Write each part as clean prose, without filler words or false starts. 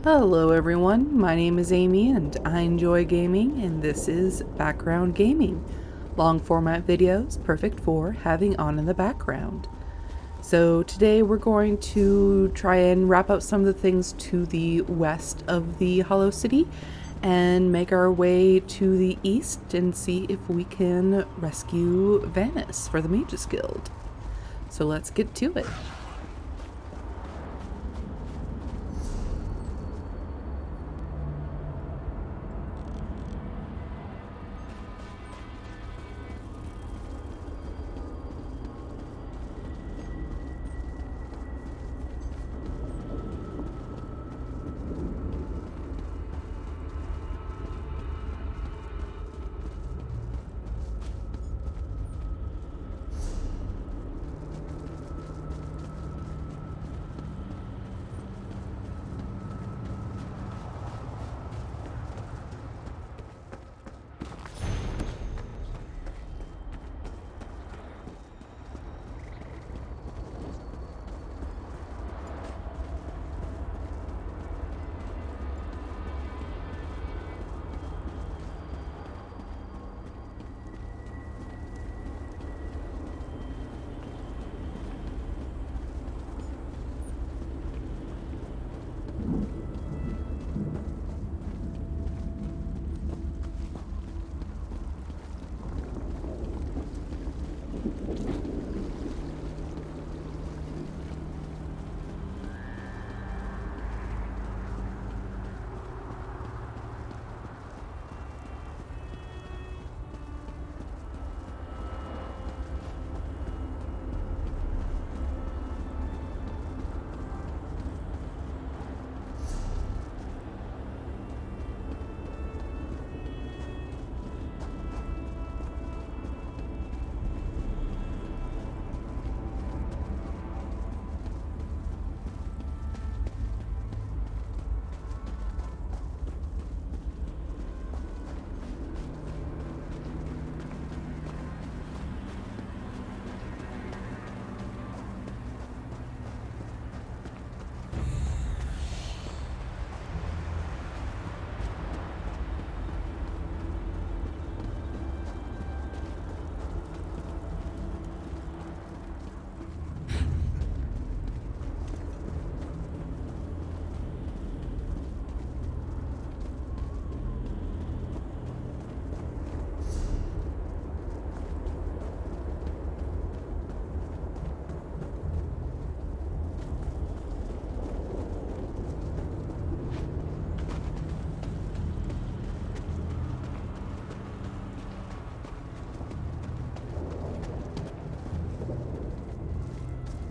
Hello everyone, my name is Amy and I enjoy gaming, and this is background gaming. Long format videos, perfect for having on in the background. So today we're going to try and wrap up some of the things to the west of the Hollow City and make our way to the east and see if we can rescue Vanis for the Mages Guild. So let's get to it.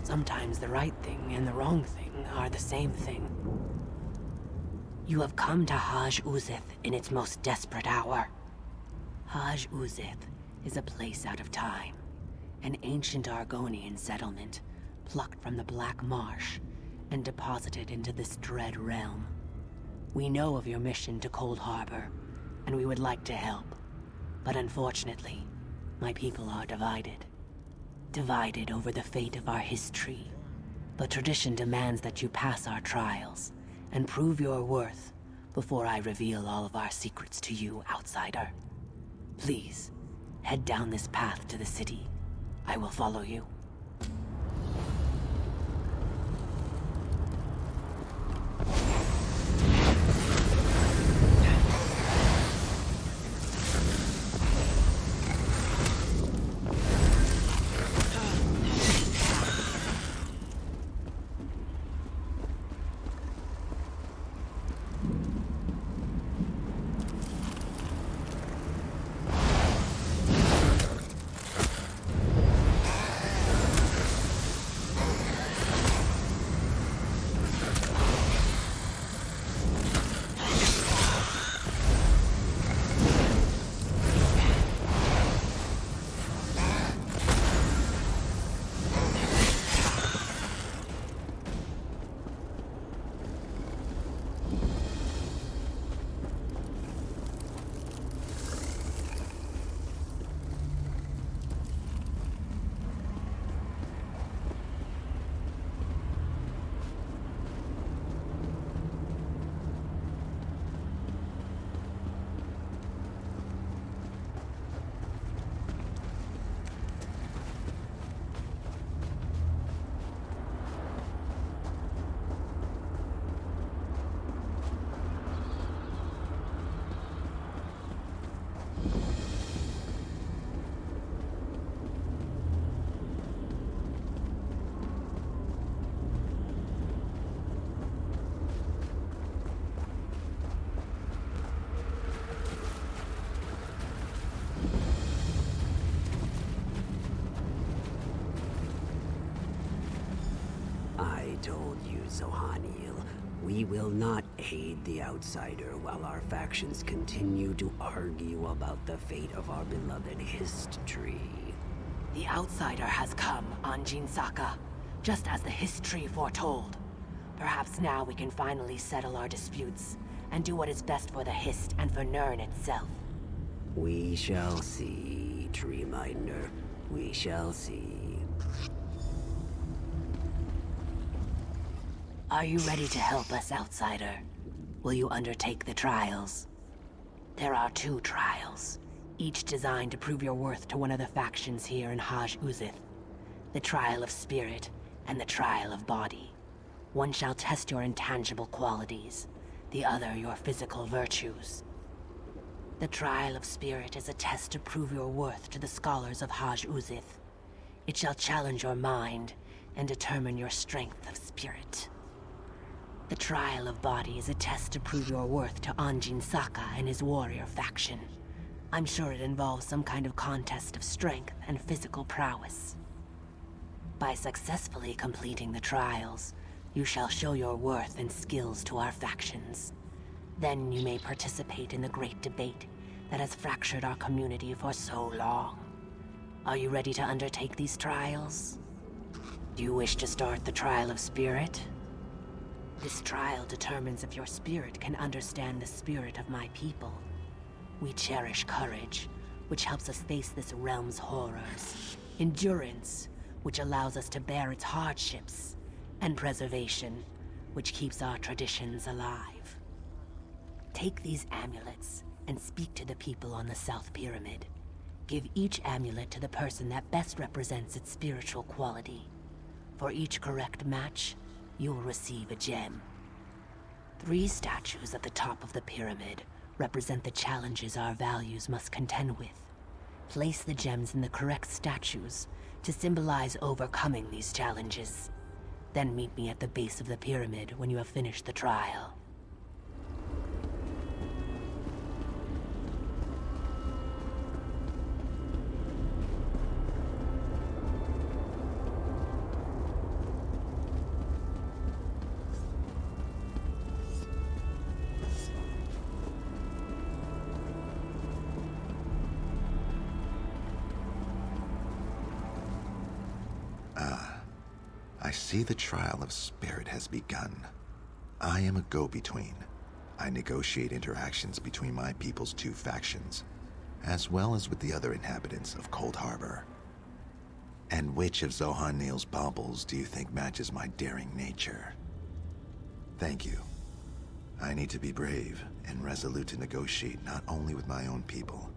Sometimes the right thing and the wrong thing are the same thing. You have come to Haj Uzith in its most desperate hour. Haj Uzith is a place out of time, an ancient Argonian settlement plucked from the Black Marsh and deposited into this dread realm. We know of your mission to Cold Harbor, and we would like to help. But unfortunately, my people are divided. Divided over the fate of our history. But tradition demands that you pass our trials and prove your worth before I reveal all of our secrets to you, outsider. Please, head down this path to the city. I will follow you. told you, Zohaniel. We will not aid the outsider while our factions continue to argue about the fate of our beloved Hist tree. The outsider has come, Anjin Saka, just as the history foretold. Perhaps now we can finally settle our disputes and do what is best for the Hist and for Nirn itself. We shall see, Treeminder. We shall see. Are you ready to help us, outsider? Will you undertake the trials? There are 2 trials, each designed to prove your worth to one of the factions here in Haj Uzith. The trial of spirit and the trial of body. One shall test your intangible qualities, the other your physical virtues. The trial of spirit is a test to prove your worth to the scholars of Haj Uzith. It shall challenge your mind and determine your strength of spirit. The trial of body is a test to prove your worth to Anjin Saka and his warrior faction. I'm sure it involves some kind of contest of strength and physical prowess. By successfully completing the trials, you shall show your worth and skills to our factions. Then you may participate in the great debate that has fractured our community for so long. Are you ready to undertake these trials? Do you wish to start the trial of spirit? This trial determines if your spirit can understand the spirit of my people. We cherish courage, which helps us face this realm's horrors. Endurance, which allows us to bear its hardships. And preservation, which keeps our traditions alive. Take these amulets and speak to the people on the South Pyramid. Give each amulet to the person that best represents its spiritual quality. For each correct match, you will receive a gem. 3 statues at the top of the pyramid represent the challenges our values must contend with. Place the gems in the correct statues to symbolize overcoming these challenges. Then meet me at the base of the pyramid when you have finished the trial. I see the trial of spirit has begun. I am a go-between. I negotiate interactions between my people's 2 factions, as well as with the other inhabitants of Cold Harbor. And which of Zohaniel's baubles do you think matches my daring nature? Thank you. I need to be brave and resolute to negotiate not only with my own people,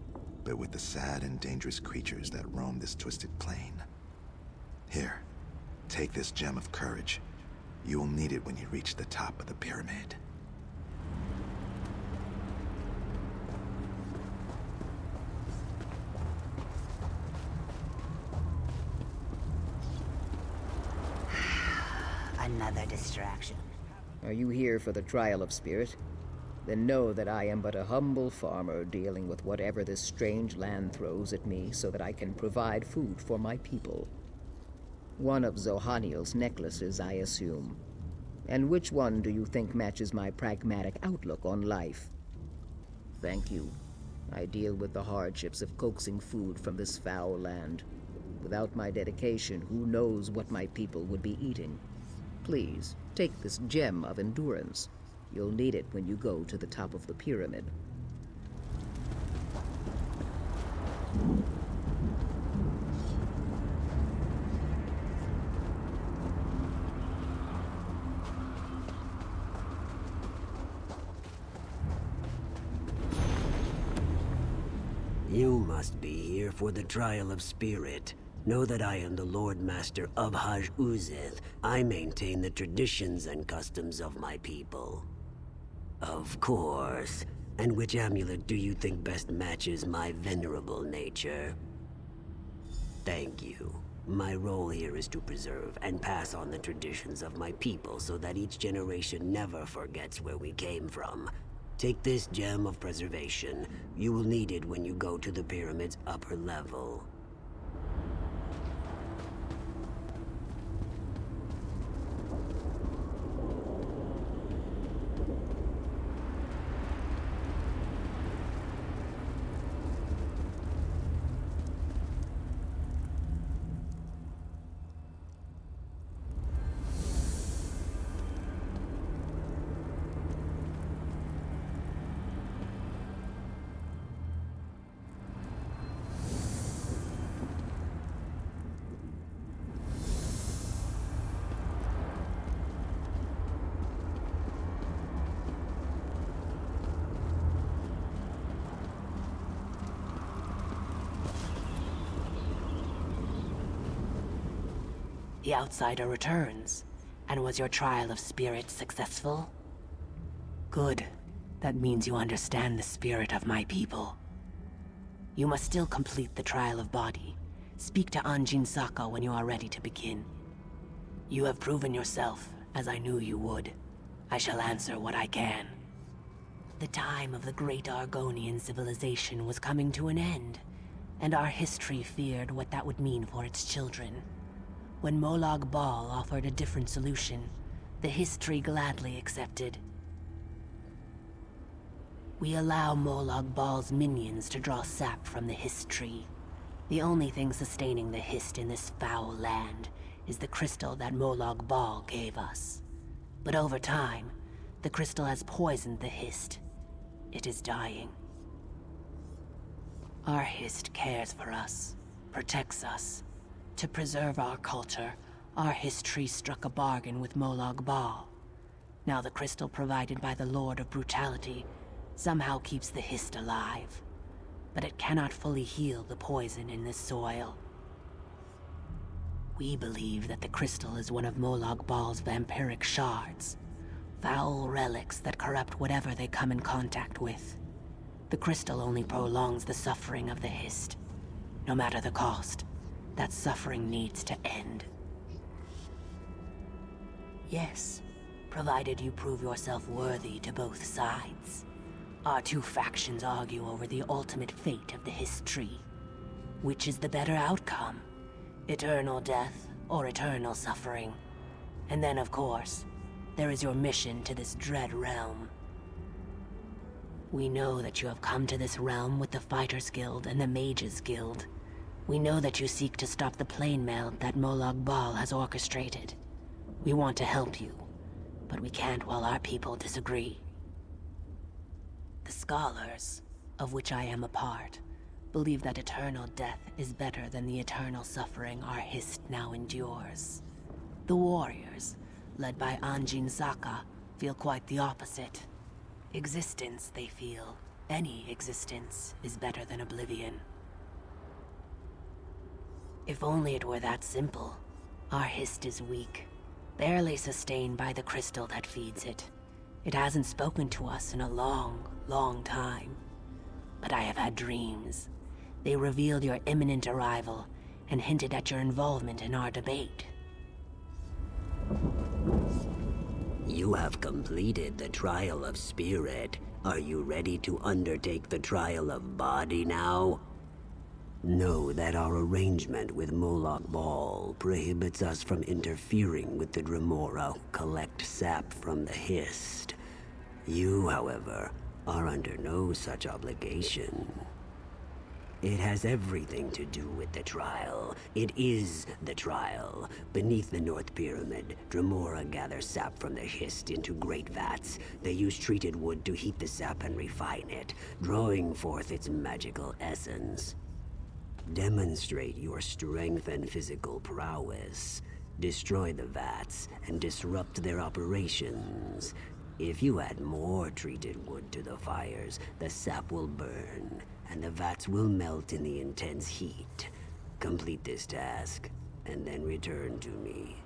but with the sad and dangerous creatures that roam this twisted plane. Here. Take this gem of courage. You will need it when you reach the top of the pyramid. Another distraction. Are you here for the trial of spirit? Then know that I am but a humble farmer dealing with whatever this strange land throws at me so that I can provide food for my people. One of Zohaniel's necklaces, I assume. And which one do you think matches my pragmatic outlook on life? Thank you. I deal with the hardships of coaxing food from this foul land. Without my dedication, who knows what my people would be eating? Please, take this gem of endurance. You'll need it when you go to the top of the pyramid. You must be here for the trial of spirit. Know that I am the Lord Master of Haj Uzith. I maintain the traditions and customs of my people. Of course. And which amulet do you think best matches my venerable nature? Thank you. My role here is to preserve and pass on the traditions of my people so that each generation never forgets where we came from. Take this gem of preservation. You will need it when you go to the pyramid's upper level. The outsider returns. And was your trial of spirit successful? Good. That means you understand the spirit of my people. You must still complete the trial of body. Speak to Anjin Saka when you are ready to begin. You have proven yourself, as I knew you would. I shall answer what I can. The time of the great Argonian civilization was coming to an end, and our history feared what that would mean for its children. When Molag Bal offered a different solution, the history gladly accepted. We allow Molag Bal's minions to draw sap from the Hist tree. The only thing sustaining the Hist in this foul land is the crystal that Molag Bal gave us. But over time, the crystal has poisoned the Hist. It is dying. Our Hist cares for us, protects us. To preserve our culture, our history struck a bargain with Molag Bal. Now the crystal provided by the Lord of Brutality somehow keeps the Hist alive. But it cannot fully heal the poison in this soil. We believe that the crystal is one of Molag Bal's vampiric shards, foul relics that corrupt whatever they come in contact with. The crystal only prolongs the suffering of the Hist. No matter the cost, that suffering needs to end. Yes, provided you prove yourself worthy to both sides. Our two factions argue over the ultimate fate of the Hist tree. Which is the better outcome? Eternal death or eternal suffering? And then, of course, there is your mission to this dread realm. We know that you have come to this realm with the Fighters Guild and the Mages Guild. We know that you seek to stop the plane meld that Molag Bal has orchestrated. We want to help you, but we can't while our people disagree. The scholars, of which I am a part, believe that eternal death is better than the eternal suffering our Hist now endures. The warriors, led by Anjin Saka, feel quite the opposite. Existence, they feel, any existence, is better than oblivion. If only it were that simple. Our Hist is weak, barely sustained by the crystal that feeds it. It hasn't spoken to us in a long, long time. But I have had dreams. They revealed your imminent arrival and hinted at your involvement in our debate. You have completed the trial of spirit. Are you ready to undertake the trial of body now? Know that our arrangement with Molag Bal prohibits us from interfering with the Dremora who collect sap from the Hist. You, however, are under no such obligation. It has everything to do with the trial. It is the trial. Beneath the North Pyramid, Dremora gather sap from the Hist into great vats. They use treated wood to heat the sap and refine it, drawing forth its magical essence. Demonstrate your strength and physical prowess. Destroy the vats and disrupt their operations. If you add more treated wood to the fires, the sap will burn, and the vats will melt in the intense heat. Complete this task, and then return to me.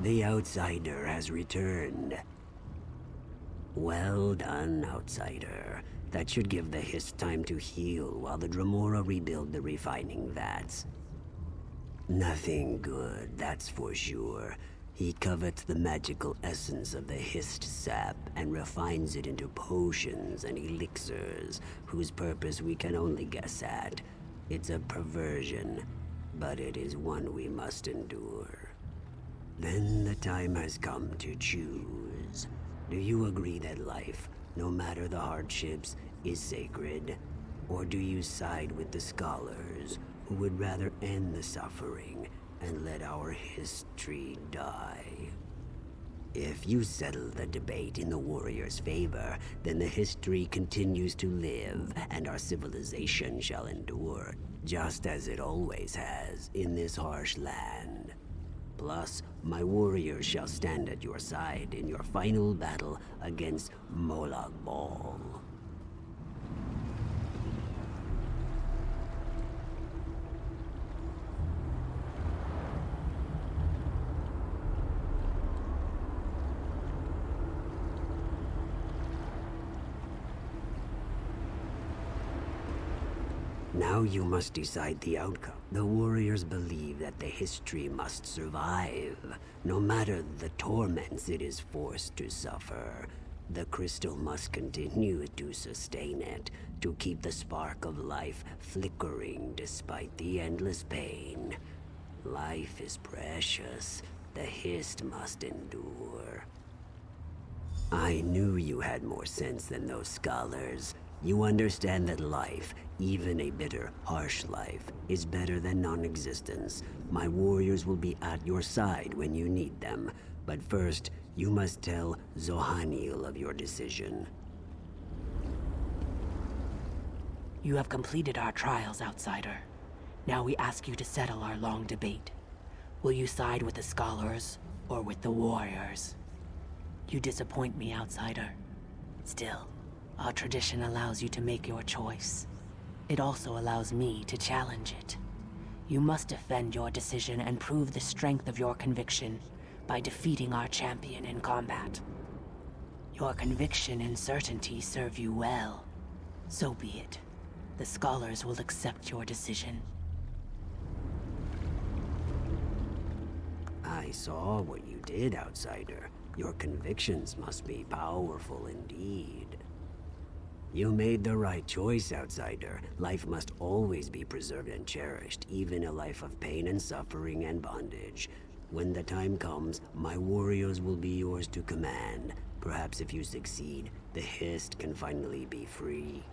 The outsider has returned. Well done, outsider. That should give the Hist time to heal while the Dremora rebuild the refining vats. Nothing good, that's for sure. He covets the magical essence of the Hist sap and refines it into potions and elixirs, whose purpose we can only guess at. It's a perversion, but it is one we must endure. Then the time has come to choose. Do you agree that life, no matter the hardships, is sacred? Or do you side with the scholars, who would rather end the suffering and let our history die? If you settle the debate in the warrior's favor, then the history continues to live, and our civilization shall endure, just as it always has in this harsh land. Plus, my warriors shall stand at your side in your final battle against Molag Bal. Now you must decide the outcome. The warriors believe that the history must survive, no matter the torments it is forced to suffer. The crystal must continue to sustain it, to keep the spark of life flickering despite the endless pain. Life is precious. The Hist must endure. I knew you had more sense than those scholars. You understand that life, even a bitter, harsh life, is better than non-existence. My warriors will be at your side when you need them. But first, you must tell Zohaniel of your decision. You have completed our trials, outsider. Now we ask you to settle our long debate. Will you side with the scholars, or with the warriors? You disappoint me, outsider. Still, our tradition allows you to make your choice. It also allows me to challenge it. You must defend your decision and prove the strength of your conviction by defeating our champion in combat. Your conviction and certainty serve you well. So be it. The scholars will accept your decision. I saw what you did, outsider. Your convictions must be powerful indeed. You made the right choice, outsider. Life must always be preserved and cherished, even a life of pain and suffering and bondage. When the time comes, my warriors will be yours to command. Perhaps if you succeed, the Hist can finally be free.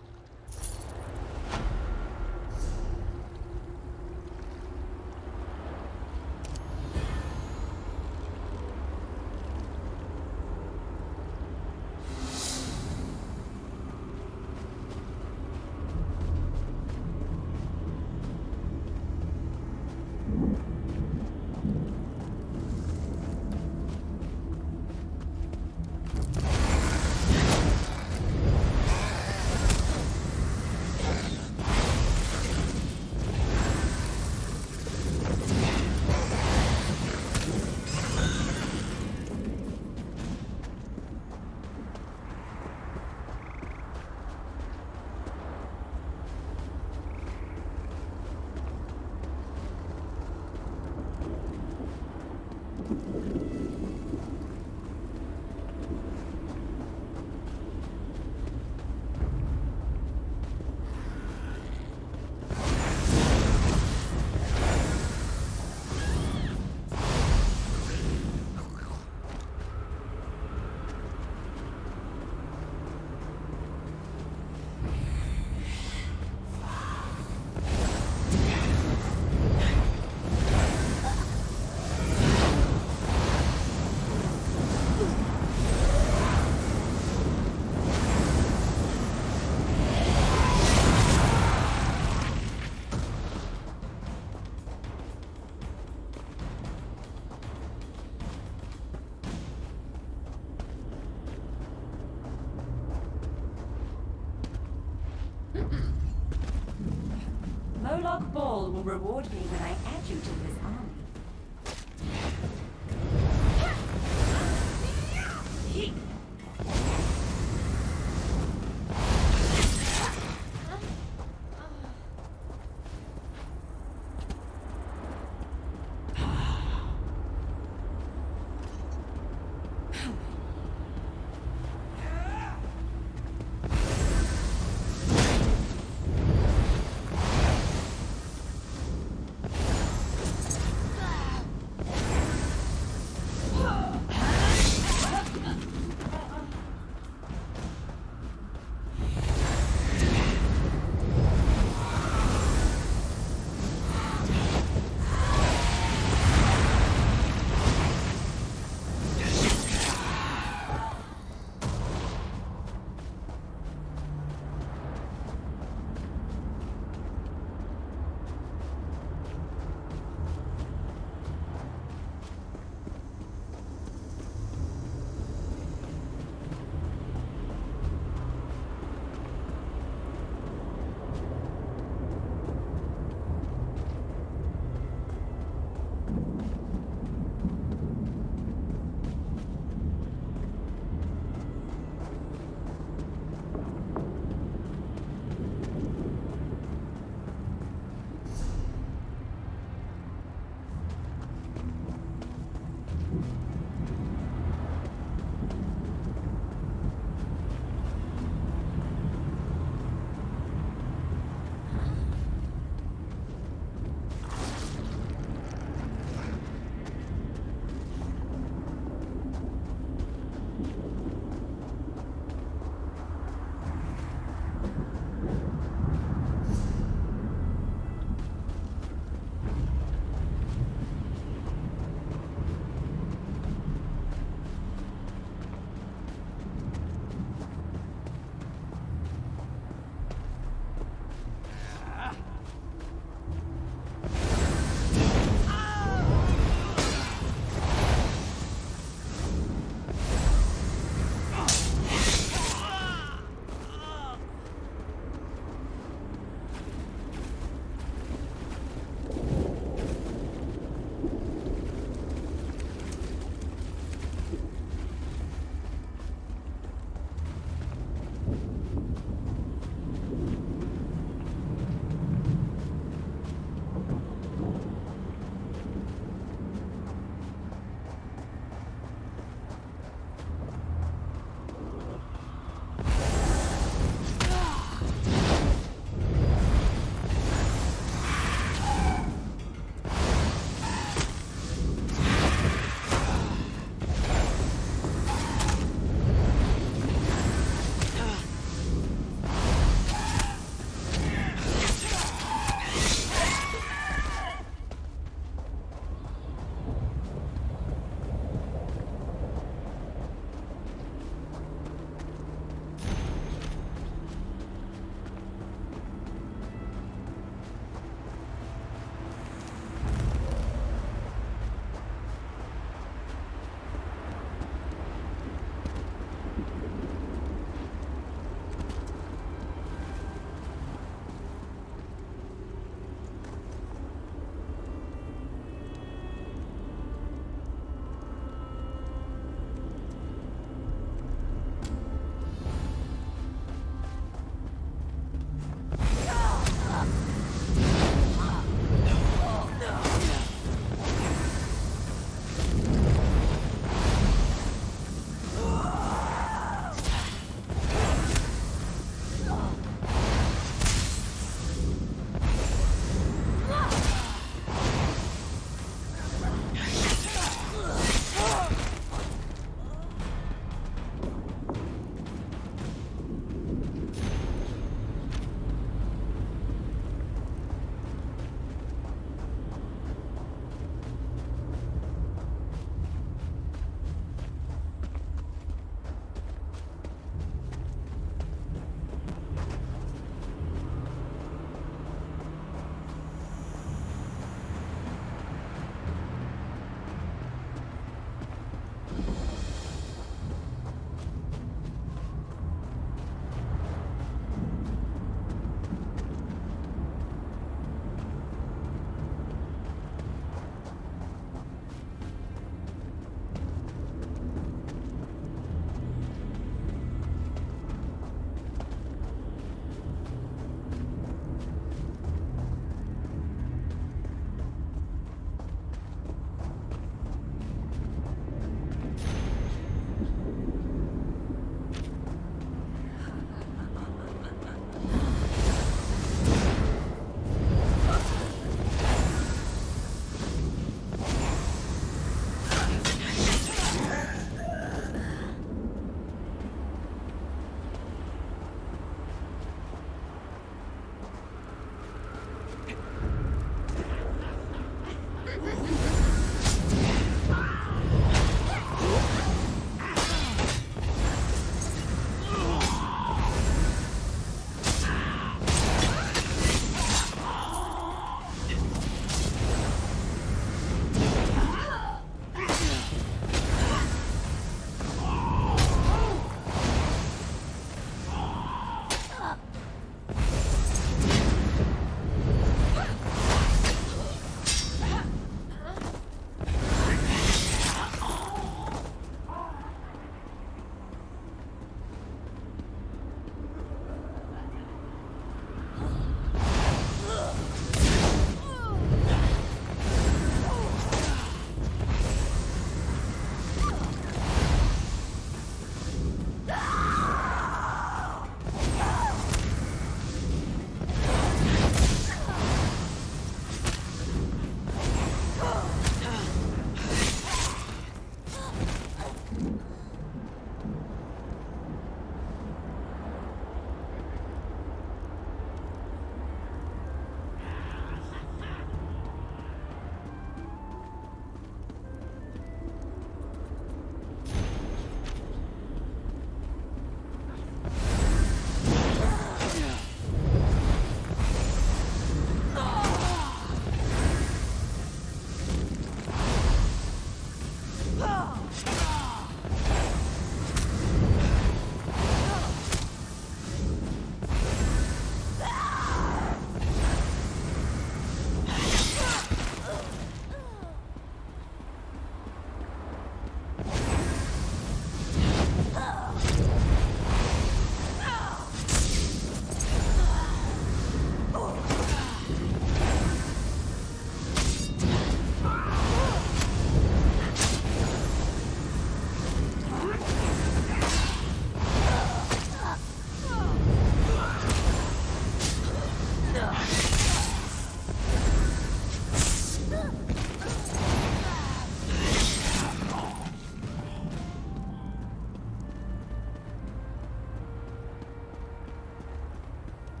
Molag Bal will reward me when I add you to his army.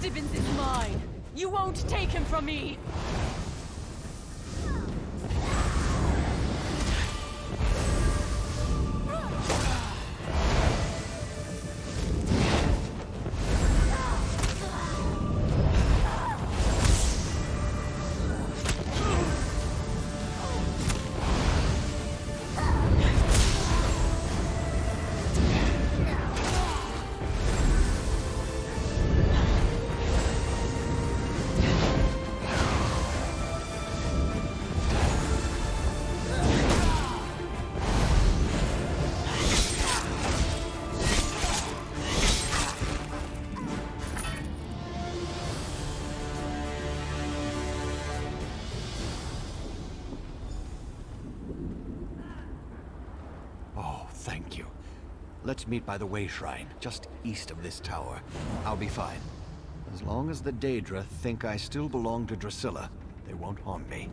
Stibbins is mine! You won't take him from me! Thank you. Let's meet by the Way Shrine, just east of this tower. I'll be fine. As long as the Daedra think I still belong to Drusilla, they won't harm me.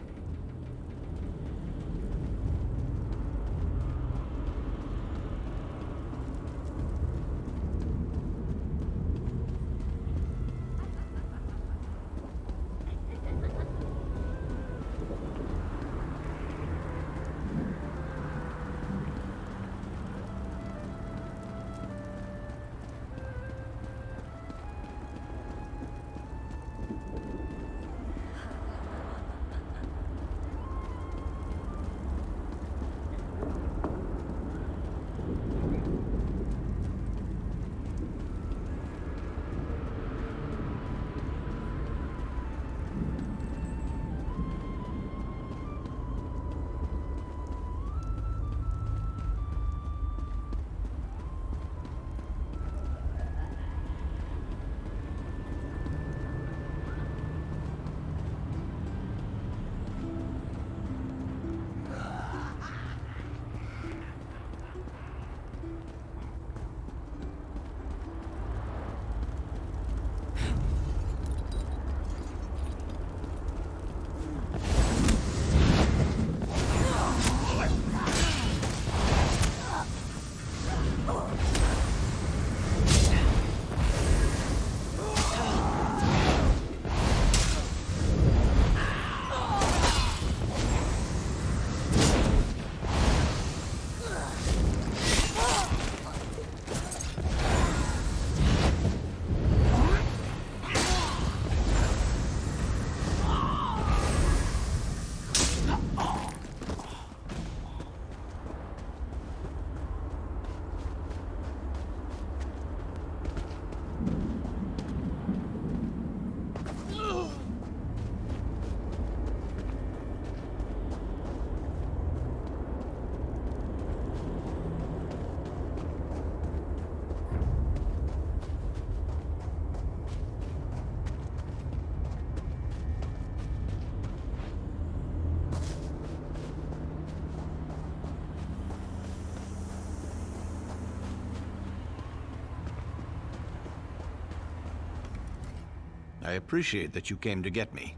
I appreciate that you came to get me.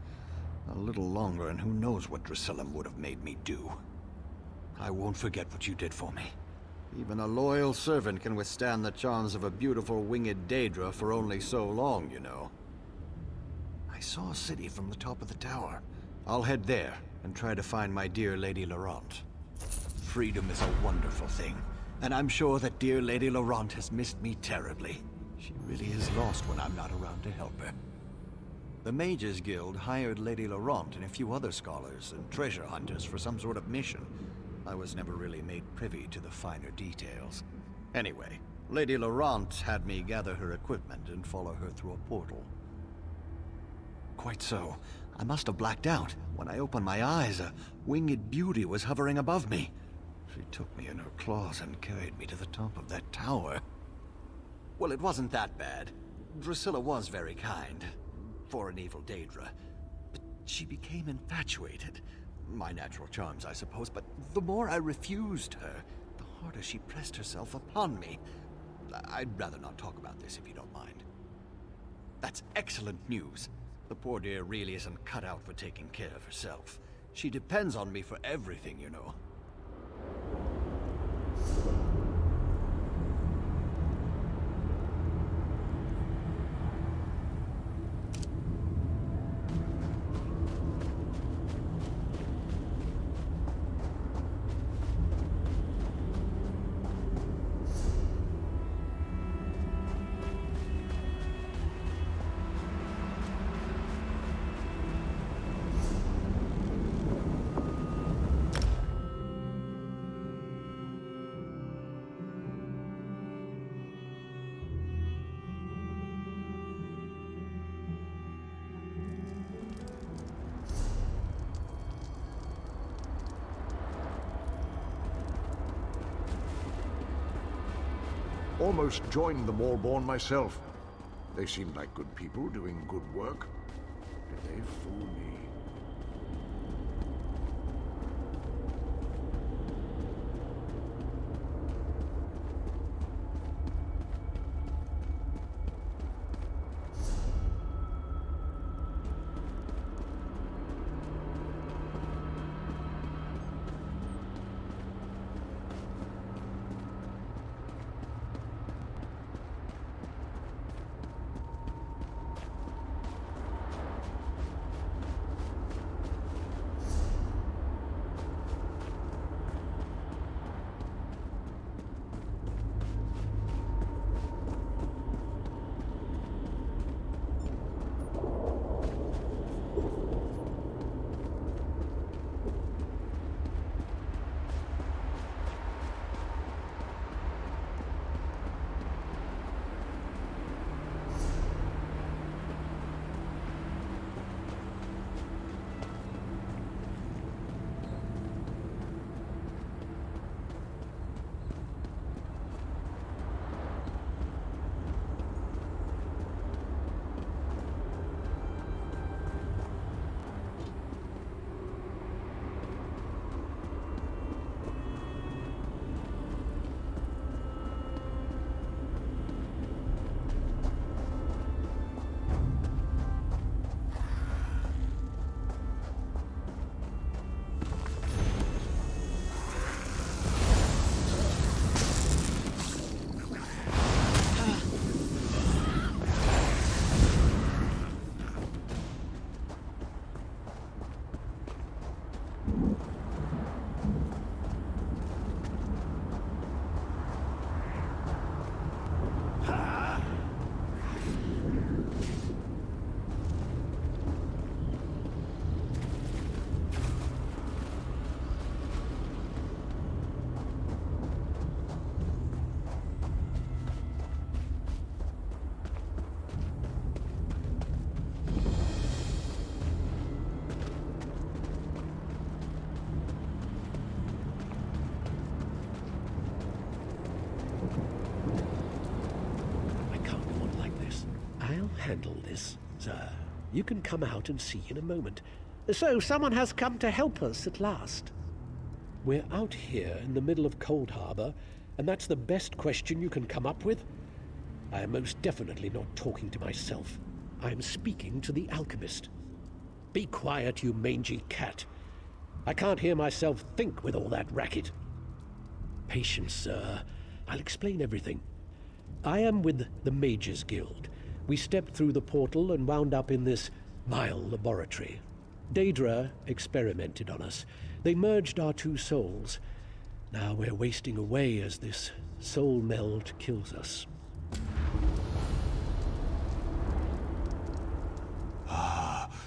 A little longer and who knows what Drusilla would have made me do. I won't forget what you did for me. Even a loyal servant can withstand the charms of a beautiful winged Daedra for only so long, you know. I saw a city from the top of the tower. I'll head there and try to find my dear Lady Laurent. Freedom is a wonderful thing, and I'm sure that dear Lady Laurent has missed me terribly. She really is lost when I'm not around to help her. The Mages Guild hired Lady Laurent and a few other scholars and treasure hunters for some sort of mission. I was never really made privy to the finer details. Anyway, Lady Laurent had me gather her equipment and follow her through a portal. Quite so. I must have blacked out. When I opened my eyes, a winged beauty was hovering above me. She took me in her claws and carried me to the top of that tower. Well, it wasn't that bad. Drusilla was very kind. For an evil Daedra. But she became infatuated. My natural charms, I suppose, but the more I refused her, the harder she pressed herself upon me. I'd rather not talk about this if you don't mind. That's excellent news. The poor dear really isn't cut out for taking care of herself. She depends on me for everything, you know. Almost joined the Moorborn myself. They seemed like good people doing good work. Did they fool me? Handle this, sir. You can come out and see in a moment. So, someone has come to help us at last. We're out here in the middle of Cold Harbor, and that's the best question you can come up with? I am most definitely not talking to myself. I am speaking to the alchemist. Be quiet, you mangy cat. I can't hear myself think with all that racket. Patience, sir. I'll explain everything. I am with the Mages Guild. We stepped through the portal and wound up in this vile laboratory. Daedra experimented on us. They merged our two souls. Now we're wasting away as this soul meld kills us.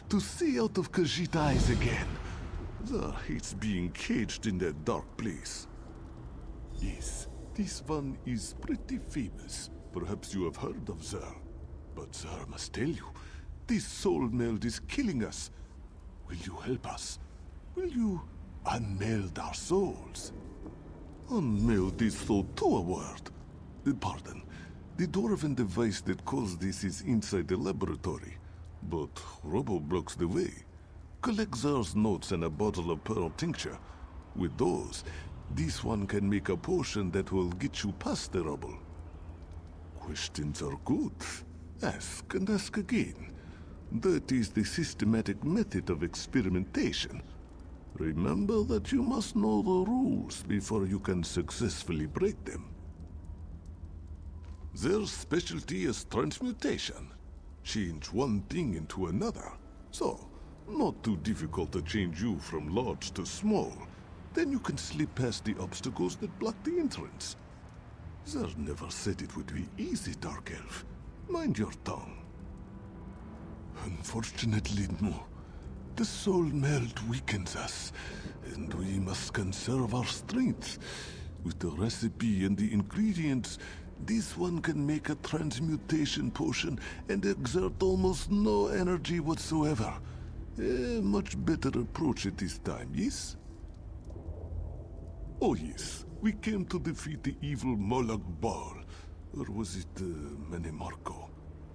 to see out of Khajiit's eyes again. The hates being caged in that dark place. Yes, this one is pretty famous. Perhaps you have heard of Zer. But Zer must tell you, this soul meld is killing us. Will you help us? Will you unmeld our souls? Unmeld is so to a word. Pardon. The dwarven device that caused this is inside the laboratory. But Robo blocks the way. Collect Zer's notes and a bottle of pearl tincture. With those, this one can make a potion that will get you past the rubble. Questions are good. Ask and ask again. That is the systematic method of experimentation. Remember that you must know the rules before you can successfully break them. Their specialty is transmutation. Change one thing into another. So, not too difficult to change you from large to small. Then you can slip past the obstacles that block the entrance. Zer never said it would be easy, Dark Elf. Mind your tongue. Unfortunately, no. The soul meld weakens us, and we must conserve our strength. With the recipe and the ingredients, this one can make a transmutation potion and exert almost no energy whatsoever. A much better approach at this time, yes? Oh yes, we came to defeat the evil Moloch Baal. Or was it Menemarco?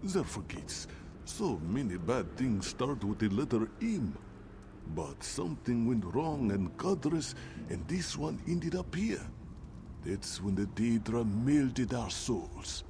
Zer forgets. So many bad things start with the letter M. But something went wrong and Godress, and this one ended up here. That's when the Daedra melded our souls.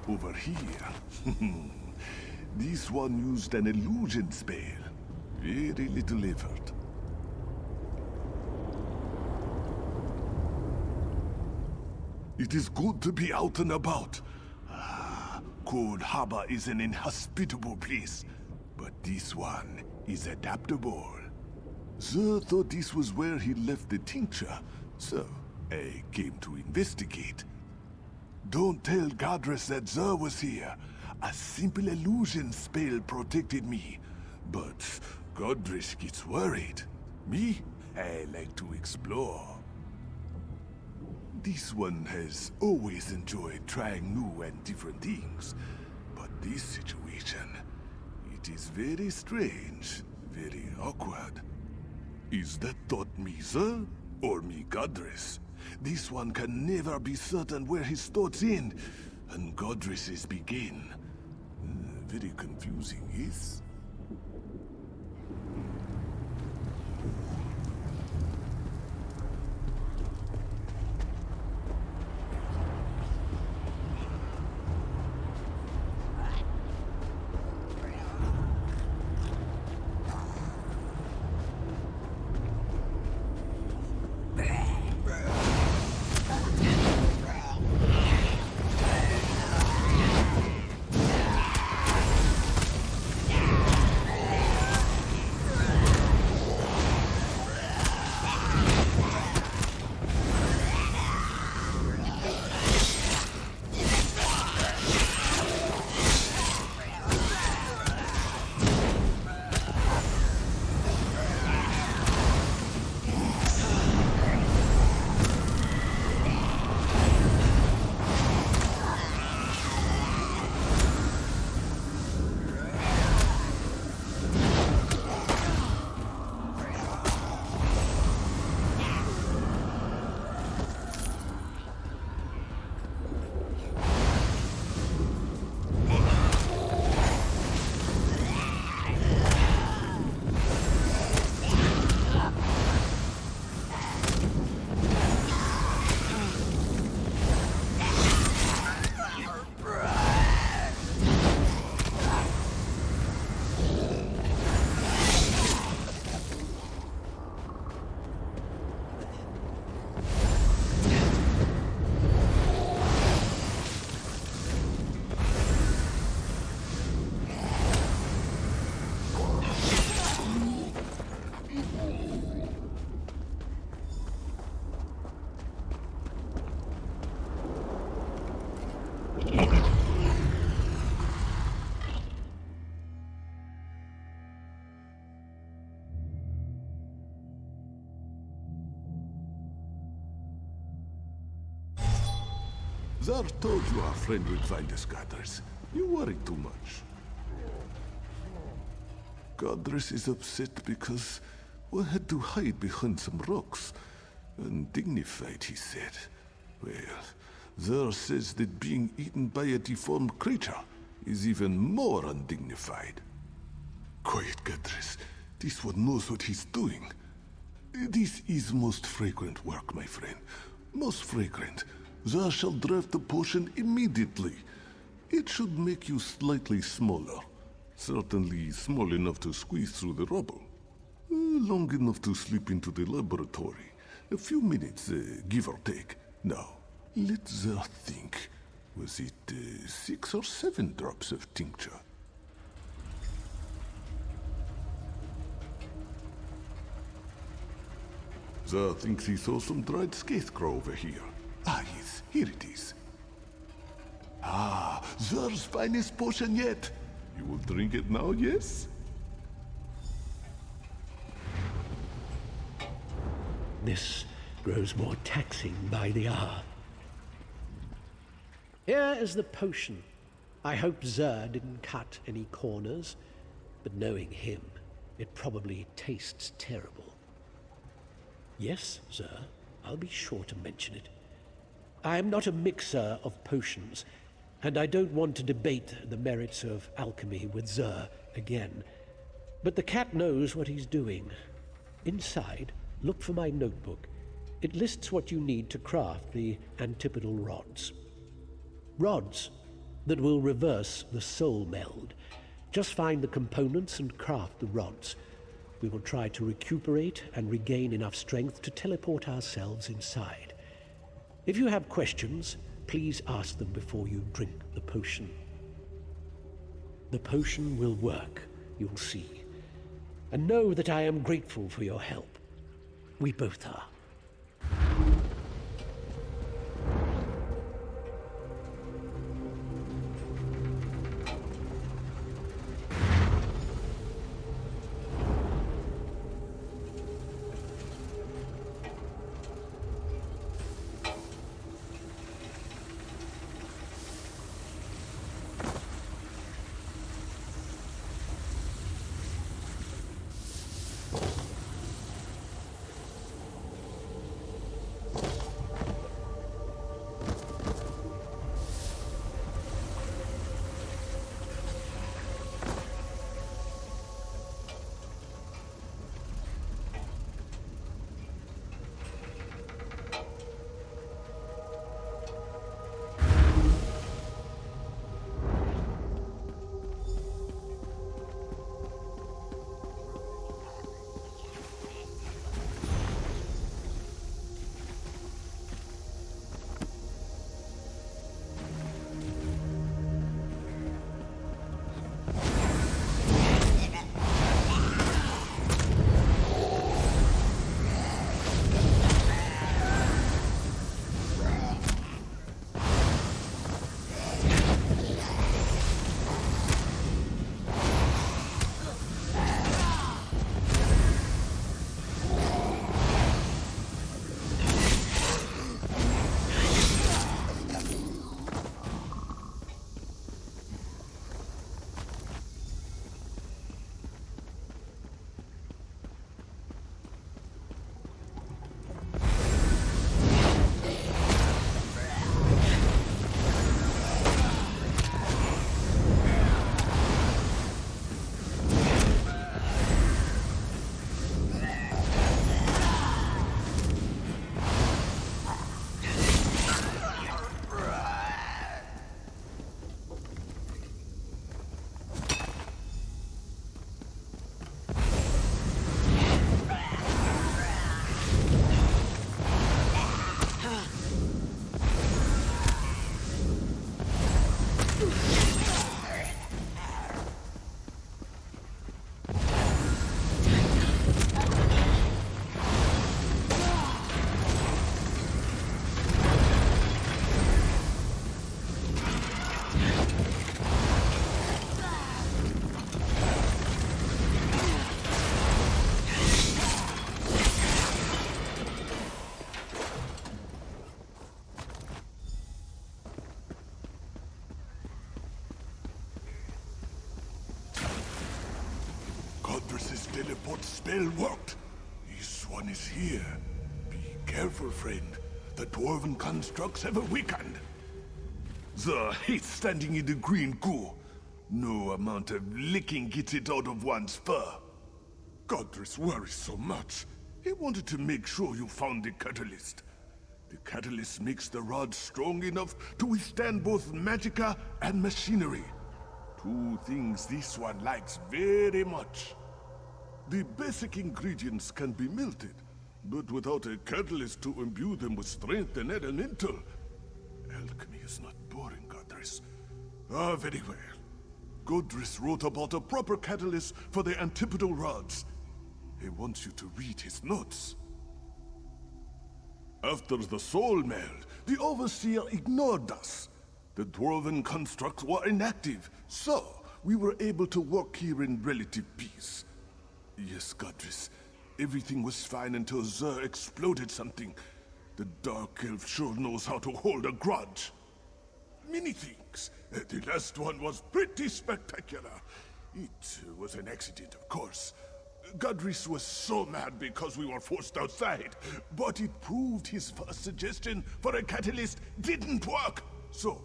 Over here. This one used an illusion spell. Very little effort. It is good to be out and about. Cold Harbor is an inhospitable place. But this one is adaptable. Zer thought this was where he left the tincture, so I came to investigate. Don't tell Godress that Zer was here. A simple illusion spell protected me. But Godress gets worried. Me? I like to explore. This one has always enjoyed trying new and different things. But this situation, it is very strange, very awkward. Is that thought me, sir? Or me, Godress? This one can never be certain where his thoughts end, and Godress's begin. Very confusing, yes? Zar told you our friend would find us, Godress. You worry too much. Godress is upset because we had to hide behind some rocks. Undignified, he said. Well, Zar says that being eaten by a deformed creature is even more undignified. Quiet, Godress. This one knows what he's doing. This is most fragrant work, my friend. Most fragrant. Zar shall draft the potion immediately. It should make you slightly smaller. Certainly small enough to squeeze through the rubble. Long enough to slip into the laboratory. A few minutes, give or take. Now, let Zar think. Was it 6 or 7 drops of tincture? Zar thinks he saw some dried scarecrow over here. Ah, yes, here it is. Ah, Zar's finest potion yet. You will drink it now, yes? This grows more taxing by the hour. Here is the potion. I hope Zer didn't cut any corners, but knowing him, it probably tastes terrible. Yes, Zer, I'll be sure to mention it. I am not a mixer of potions, and I don't want to debate the merits of alchemy with Zer again. But the cat knows what he's doing. Inside, look for my notebook. It lists what you need to craft the antipodal rods. Rods that will reverse the soul meld. Just find the components and craft the rods. We will try to recuperate and regain enough strength to teleport ourselves inside. If you have questions, please ask them before you drink the potion. The potion will work, you'll see. And know that I am grateful for your help. We both are. Godress's teleport spell worked. This one is here. Be careful, friend. The dwarven constructs have awakened. The heat standing in the green goo. No amount of licking gets it out of one's fur. Godress worries so much. He wanted to make sure you found the catalyst. The catalyst makes the rod strong enough to withstand both magicka and machinery. Two things this one likes very much. The basic ingredients can be melted, but without a catalyst to imbue them with strength and elemental. Alchemy is not boring, Godress. Ah, very well. Godress wrote about a proper catalyst for the antipodal rods. He wants you to read his notes. After the soul meld, the Overseer ignored us. The dwarven constructs were inactive, so we were able to work here in relative peace. Yes, Godress, everything was fine until Zur exploded something. The Dark Elf sure knows how to hold a grudge. Many things. The last one was pretty spectacular. It was an accident, of course. Godress was so mad because we were forced outside, but it proved his first suggestion for a catalyst didn't work. So,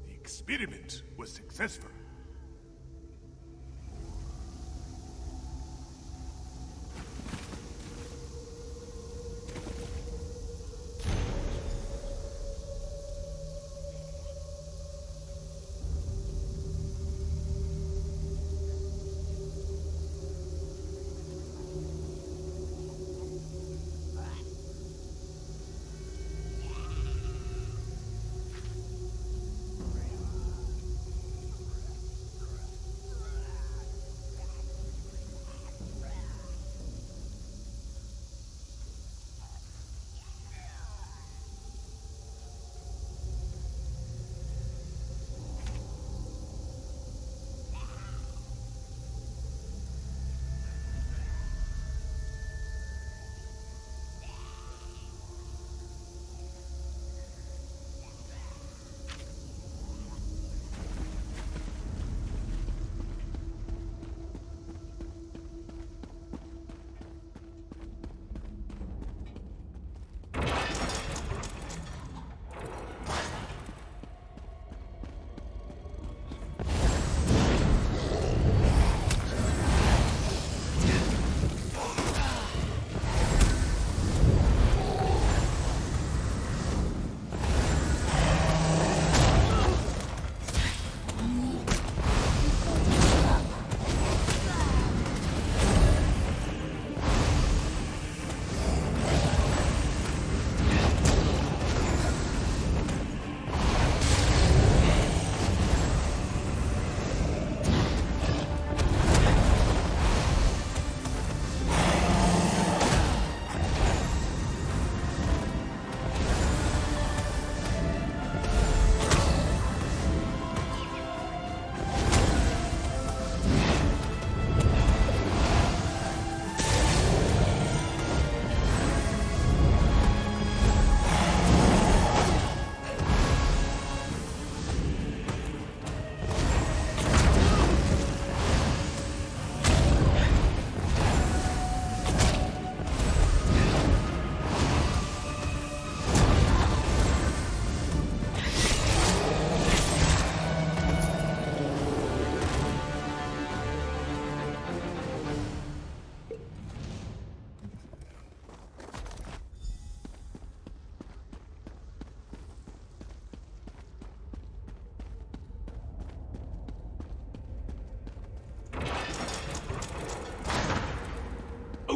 the experiment was successful.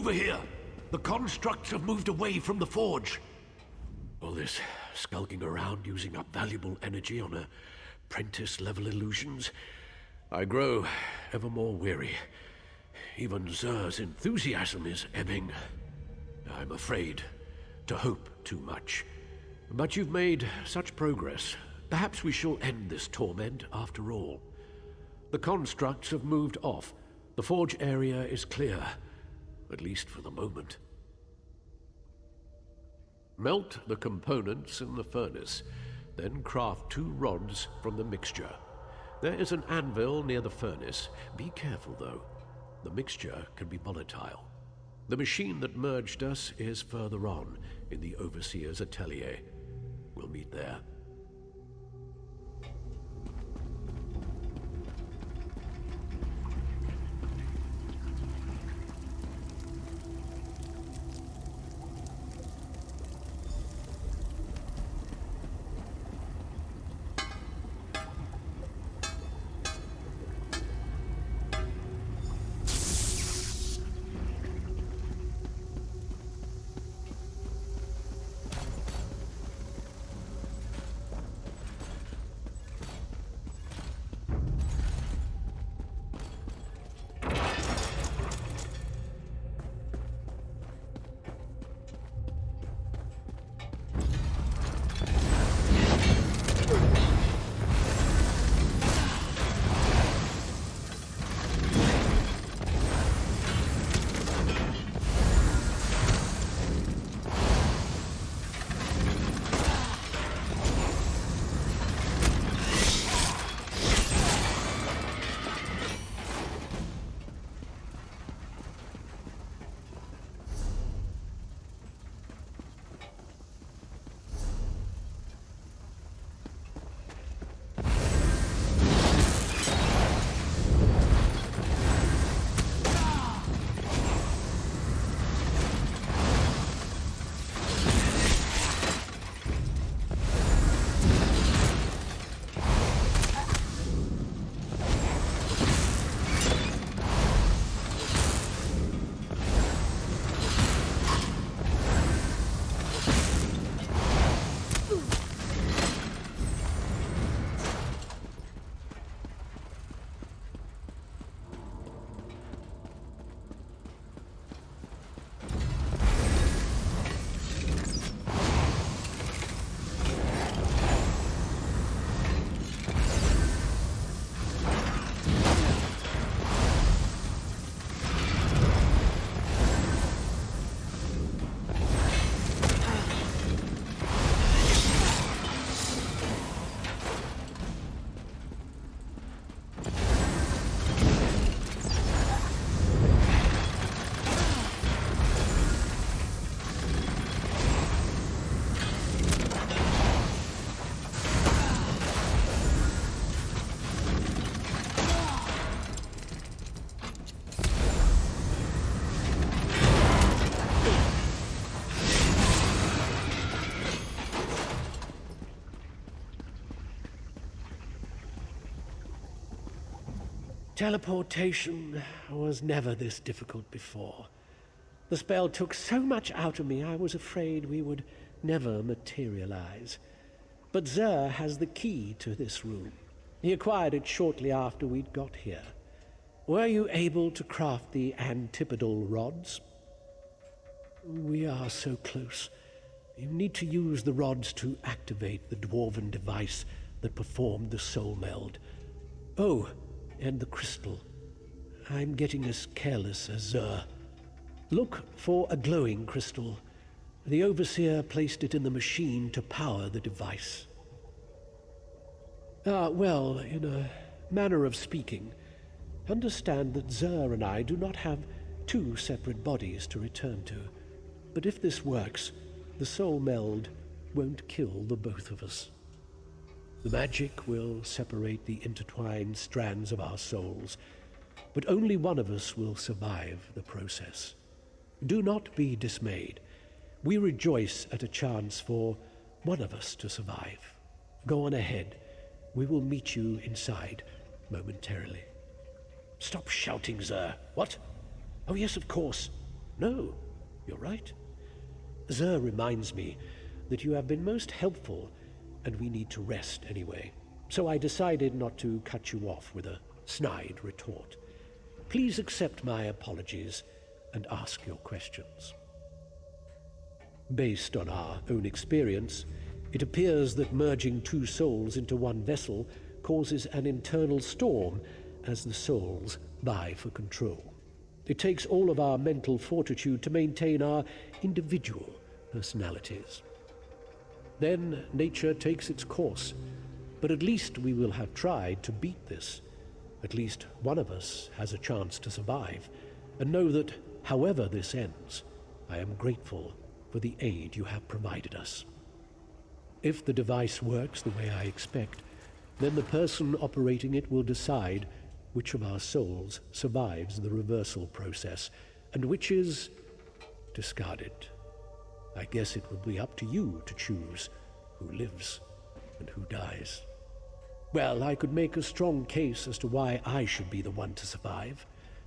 Over here! The constructs have moved away from the forge. All this skulking around using up valuable energy on apprentice-level illusions. I grow ever more weary. Even Zer's enthusiasm is ebbing. I'm afraid to hope too much. But you've made such progress. Perhaps we shall end this torment after all. The constructs have moved off. The forge area is clear, at least for the moment. Melt the components in the furnace, then craft 2 rods from the mixture. There is an anvil near the furnace. Be careful, though. The mixture can be volatile. The machine that merged us is further on, in the Overseer's atelier. We'll meet there. Teleportation was never this difficult before. The spell took so much out of me I was afraid we would never materialize. But Zer has the key to this room. He acquired it shortly after we'd got here. Were you able to craft the antipodal rods? We are so close. You need to use the rods to activate the dwarven device that performed the soul meld. Oh, and the crystal. I'm getting as careless as Zer. Look for a glowing crystal. The Overseer placed it in the machine to power the device. Well, in a manner of speaking, understand that Zer and I do not have 2 separate bodies to return to. But if this works, the soul meld won't kill the both of us. The magic will separate the intertwined strands of our souls, but only one of us will survive the process. Do not be dismayed. We rejoice at a chance for one of us to survive. Go on ahead. We will meet you inside momentarily. Stop shouting, Zer. What? Oh yes, of course. no, you're right. Zer reminds me that you have been most helpful, and we need to rest anyway. So I decided not to cut you off with a snide retort. Please accept my apologies and ask your questions. Based on our own experience, it appears that merging two souls into one vessel causes an internal storm as the souls vie for control. It takes all of our mental fortitude to maintain our individual personalities. Then nature takes its course, but at least we will have tried to beat this. At least one of us has a chance to survive, and know that, however this ends, I am grateful for the aid you have provided us. If the device works the way I expect, then the person operating it will decide which of our souls survives the reversal process, and which is discarded. I guess it will be up to you to choose who lives and who dies. Well, I could make a strong case as to why I should be the one to survive.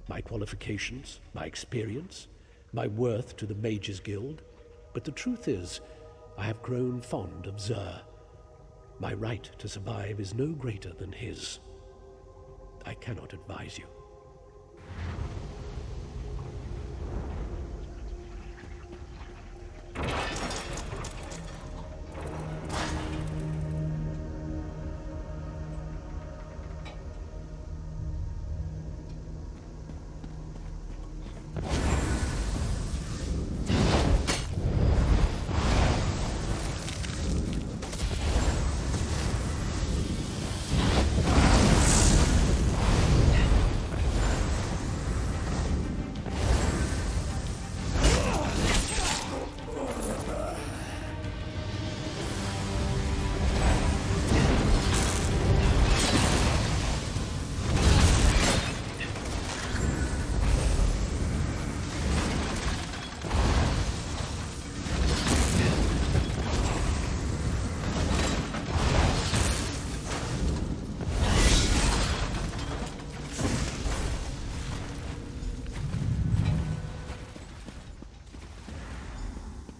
My qualifications, my experience, my worth to the Mages Guild. But the truth is, I have grown fond of Zer. My right to survive is no greater than his. I cannot advise you.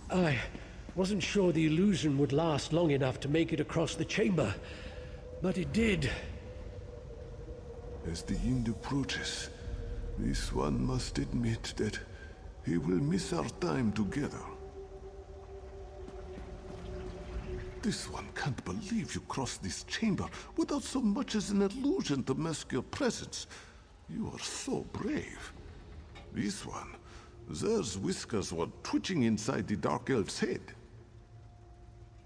I wasn't sure the illusion would last long enough to make it across the chamber, but it did. As the end approaches, this one must admit that he will miss our time together. This one can't believe you crossed this chamber without so much as an illusion to mask your presence. You are so brave. This one, Zer's whiskers were twitching inside the Dark Elf's head.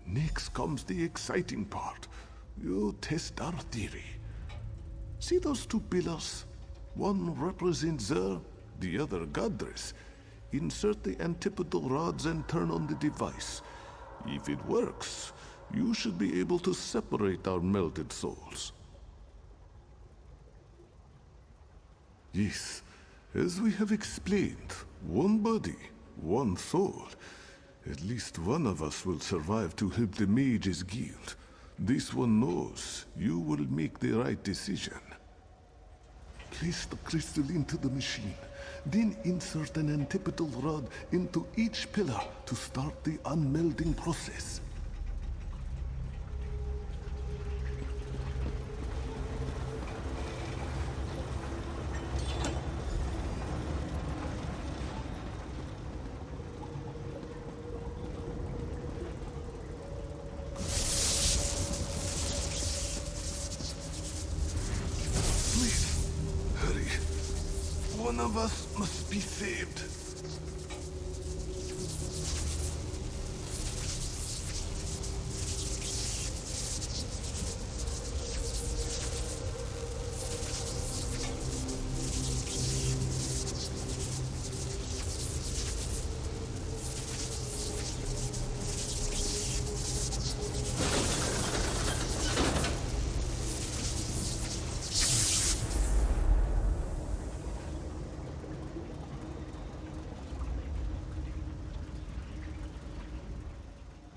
Next comes the exciting part. You test our theory. See those two pillars? One represents Zer, the other Godress. Insert the antipodal rods and turn on the device. If it works, you should be able to separate our melted souls. Yes, as we have explained, one body, one soul. At least one of us will survive to help the Mages Guild. This one knows you will make the right decision. Place the crystal into the machine, then insert an antipodal rod into each pillar to start the unmelding process. One of us must be saved.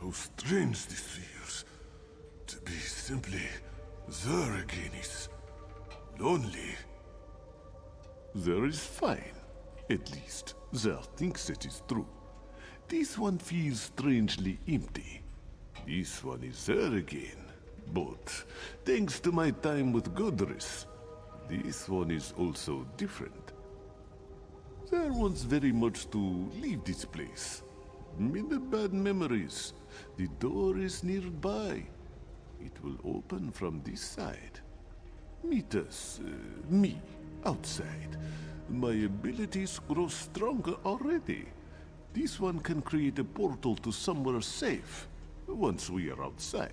How strange this feels. To be simply Zer again is lonely. Zer is fine, at least. There thinks it is true. This one feels strangely empty. This one is there again. But thanks to my time with Godris, this one is also different. There wants very much to leave this place. Many bad memories. The door is nearby. It will open from this side. Meet us, me, outside. My abilities grow stronger already. This one can create a portal to somewhere safe, once we are outside.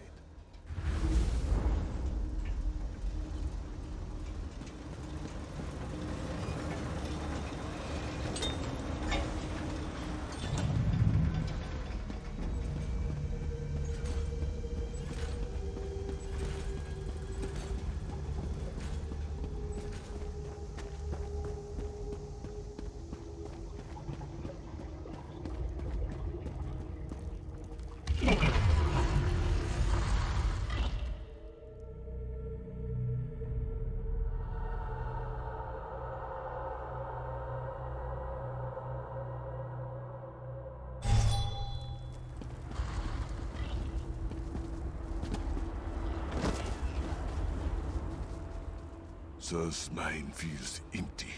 Thus mine feels empty,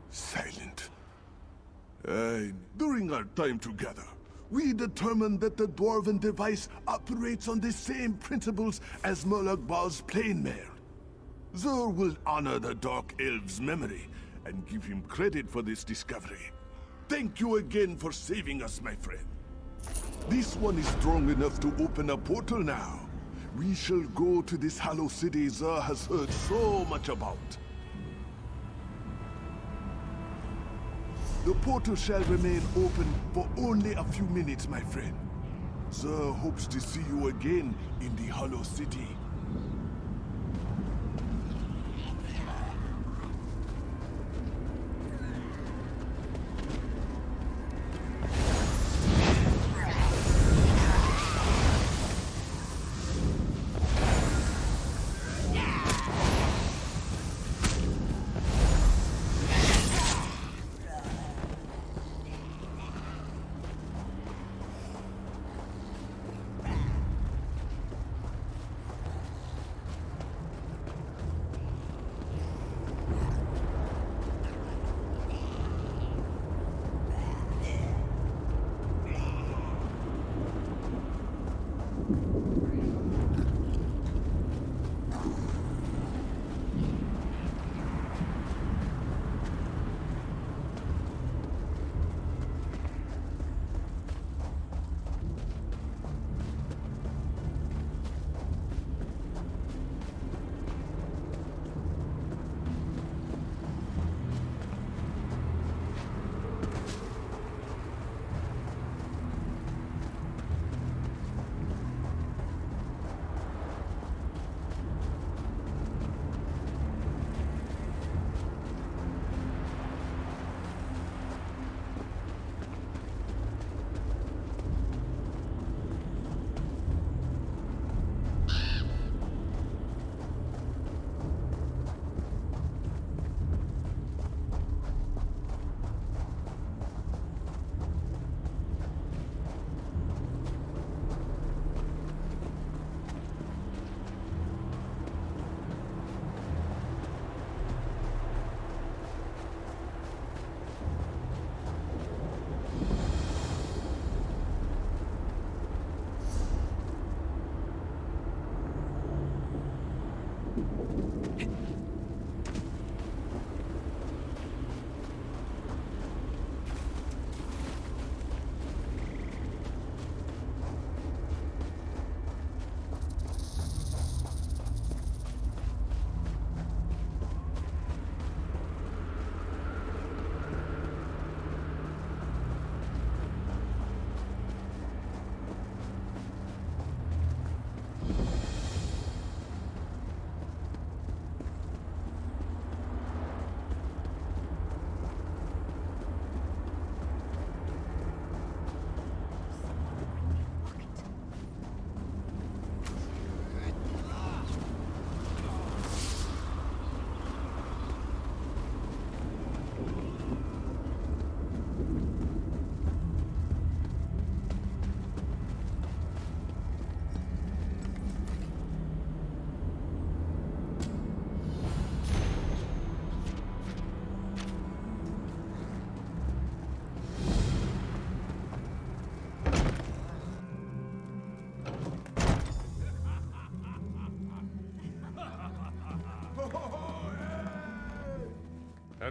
silent. During our time together, we determined that the Dwarven device operates on the same principles as Molag Bal's plane mail. Zur will honor the Dark Elf's memory and give him credit for this discovery. Thank you again for saving us, my friend. This one is strong enough to open a portal now. We shall go to this hollow city Zur has heard so much about. The portal shall remain open for only a few minutes, my friend. Zur hopes to see you again in the hollow city.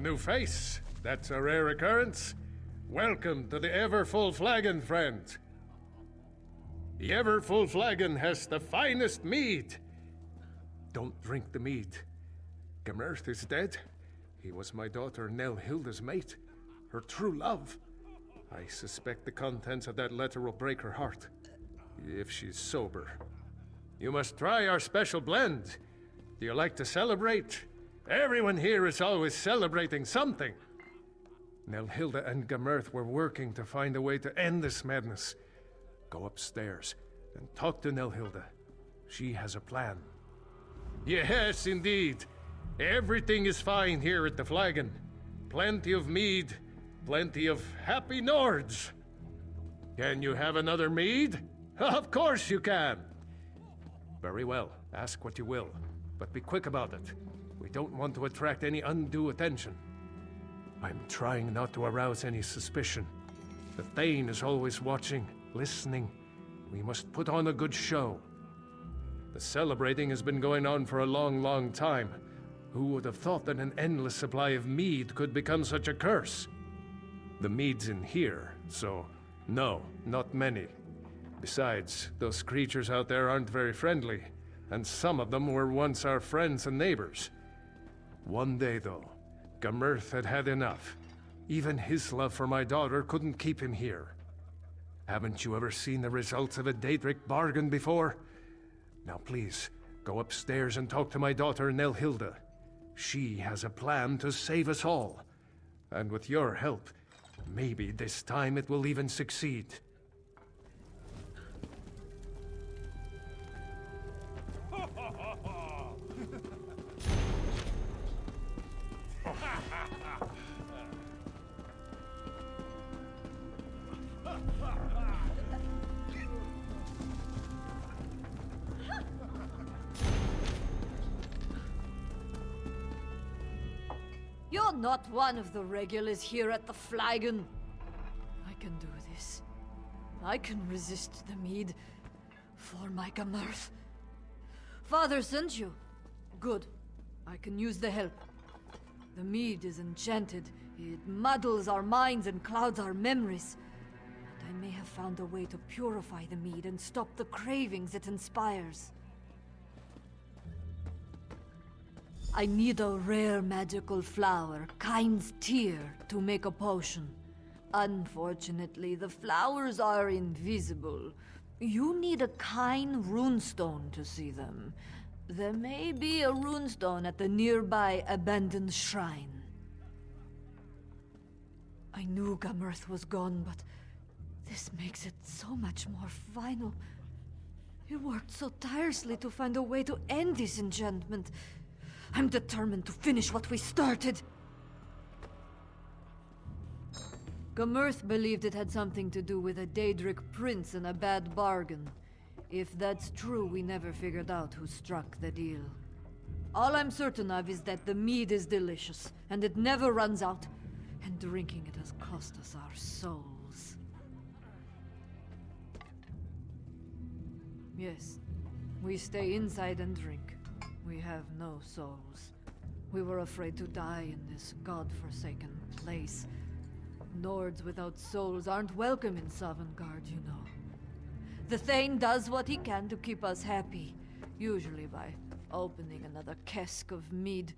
new face. That's a rare occurrence. Welcome to the Ever-Full Flagon, friend. The Ever-Full Flagon has the finest mead. Don't drink the mead. Gemerth is dead. He was my daughter Nelhilda's mate, her true love. I suspect the contents of that letter will break her heart, if she's sober. You must try our special blend. Do you like to celebrate? Everyone here is always celebrating something. Nelhilda and Gemerth were working to find a way to end this madness. Go upstairs and talk to Nelhilda. She has a plan. Yes, indeed. Everything is fine here at the Flagon. Plenty of mead, plenty of happy Nords. Can you have another mead? Of course you can. Very well, ask what you will, but be quick about it. We don't want to attract any undue attention. I'm trying not to arouse any suspicion. The Thane is always watching, listening. We must put on a good show. The celebrating has been going on for a long, long time. Who would have thought that an endless supply of mead could become such a curse? The mead's in here, so no, not many. Besides, those creatures out there aren't very friendly, and some of them were once our friends and neighbors. One day, though, Gemerth had had enough. Even his love for my daughter couldn't keep him here. Haven't you ever seen the results of a Daedric bargain before? Now please, go upstairs and talk to my daughter Nelhilda. She has a plan to save us all. And with your help, maybe this time it will even succeed. You're not one of the regulars here at the Flagon. I can do this. I can resist the mead for my Gemerth. Father sent you. Good. I can use the help. The mead is enchanted. It muddles our minds and clouds our memories. And I may have found a way to purify the mead and stop the cravings it inspires. I need a rare magical flower, Kind's Tear, to make a potion. Unfortunately, the flowers are invisible. You need a Kind runestone to see them. There may be a runestone at the nearby abandoned shrine. I knew Gemerth was gone, but this makes it so much more final. You worked so tirelessly to find a way to end this enchantment. I'm determined to finish what we started. Gemerth believed it had something to do with a Daedric prince and a bad bargain. If that's true, we never figured out who struck the deal. All I'm certain of is that the mead is delicious, and it never runs out, and drinking it has cost us our souls. Yes, we stay inside and drink. We have no souls. We were afraid to die in this god-forsaken place. Nords without souls aren't welcome in Sovngarde, you know. The Thane does what he can to keep us happy, usually by opening another cask of mead.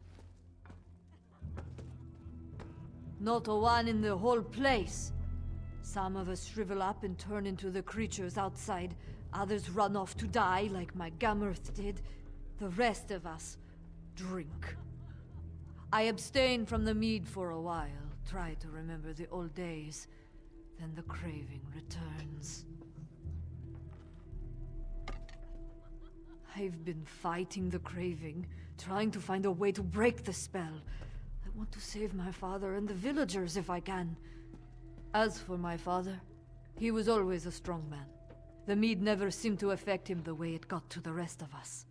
Not a one in the whole place. Some of us shrivel up and turn into the creatures outside. Others run off to die, like my Gemerth did. The rest of us drink. I abstain from the mead for a while, try to remember the old days. Then the craving returns. I've been fighting the craving, trying to find a way to break the spell. I want to save my father and the villagers if I can. As for my father, he was always a strong man. The mead never seemed to affect him the way it got to the rest of us.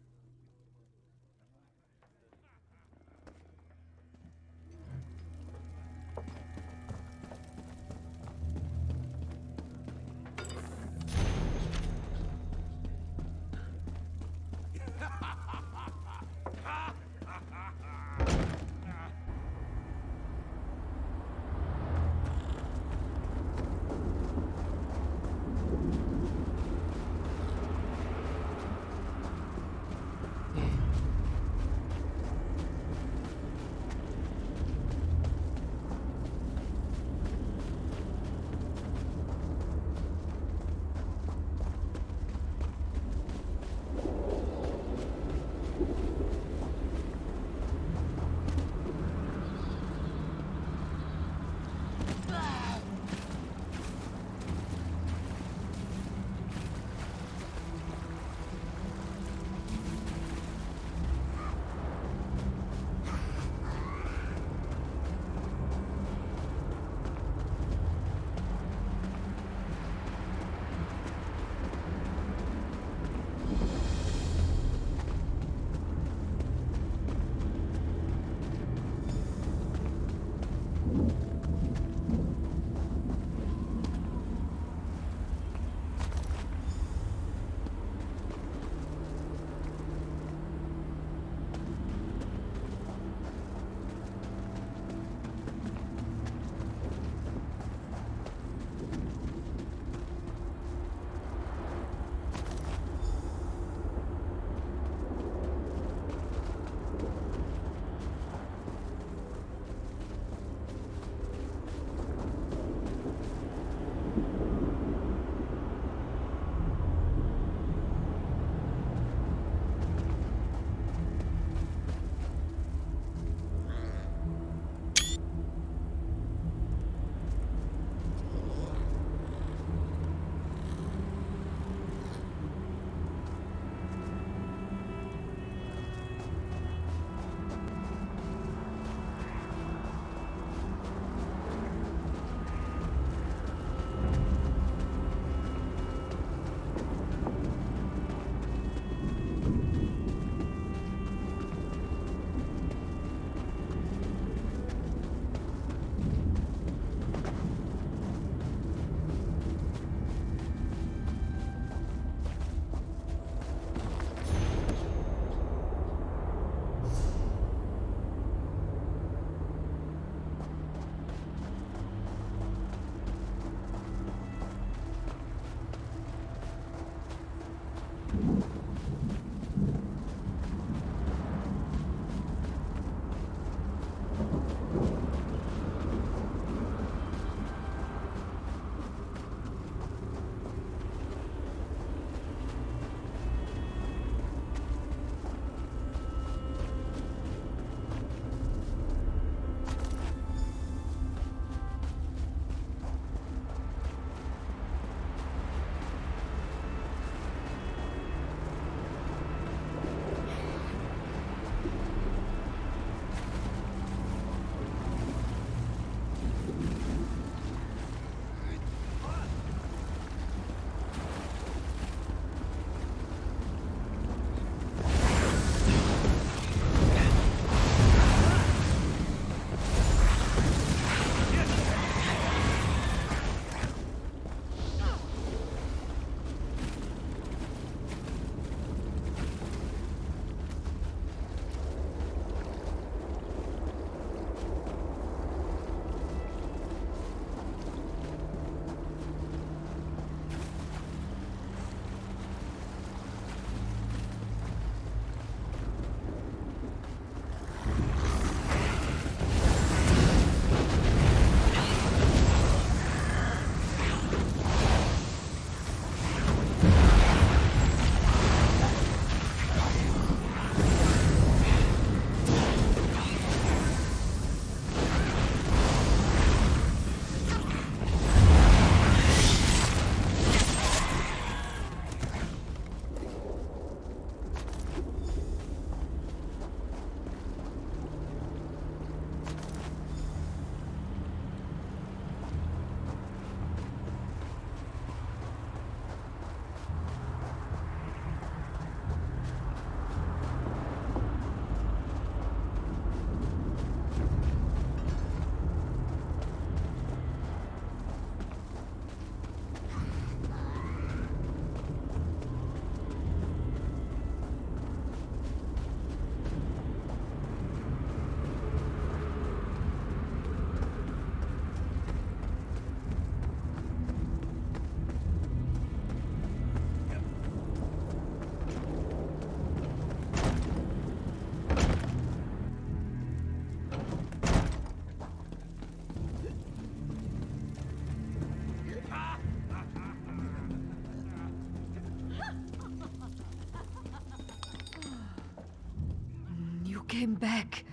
came back.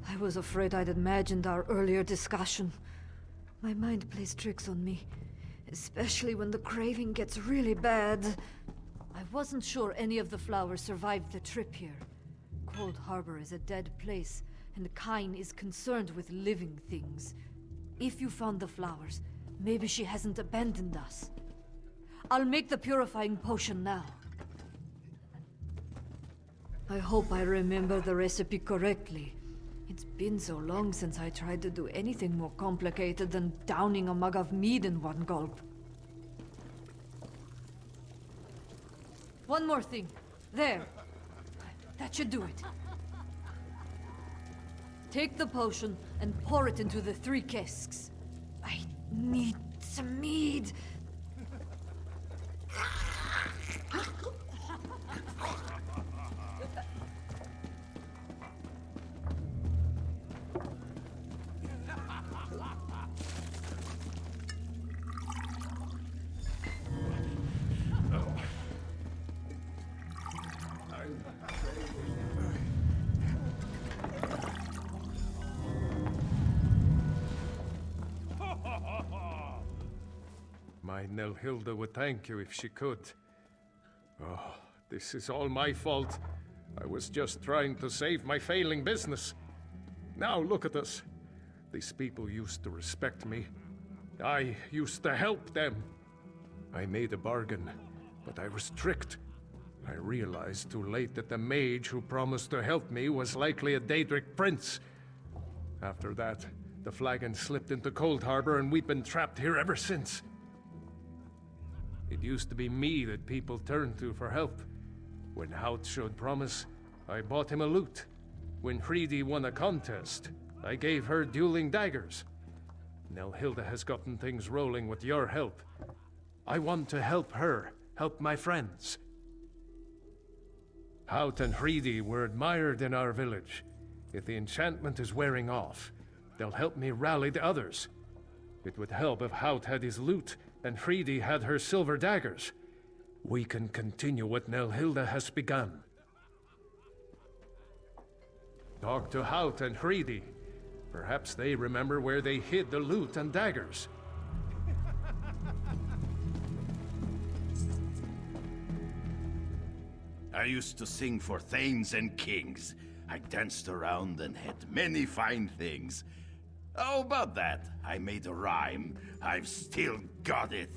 I was afraid I'd imagined our earlier discussion. My mind plays tricks on me, especially when the craving gets really bad. I wasn't sure any of the flowers survived the trip here. Cold Harbor is a dead place, and Kyne is concerned with living things. If you found the flowers, maybe she hasn't abandoned us. I'll make the Purifying Potion now. I hope I remember the recipe correctly. It's been so long since I tried to do anything more complicated than downing a mug of mead in one gulp. One more thing. There. That should do it. Take the potion and pour it into the 3 casks. I need some mead. My Nelhilda would thank you if she could. Oh, this is all my fault. I was just trying to save my failing business. Now look at us. These people used to respect me. I used to help them. I made a bargain, but I was tricked. I realized too late that the mage who promised to help me was likely a Daedric prince. After that, the flagon slipped into Cold Harbor and we've been trapped here ever since. It used to be me that people turned to for help. When Hout showed promise, I bought him a lute. When Freedy won a contest, I gave her dueling daggers. Nelhilda has gotten things rolling with your help. I want to help her, help my friends. Hout and Freedy were admired in our village. If the enchantment is wearing off, they'll help me rally the others. It would help if Hout had his lute and Freedy had her silver daggers. We can continue what Nelhilda has begun. Talk to Hout and Freedy. Perhaps they remember where they hid the lute and daggers. I used to sing for thanes and kings. I danced around and had many fine things. How about that? I made a rhyme. I've still got it.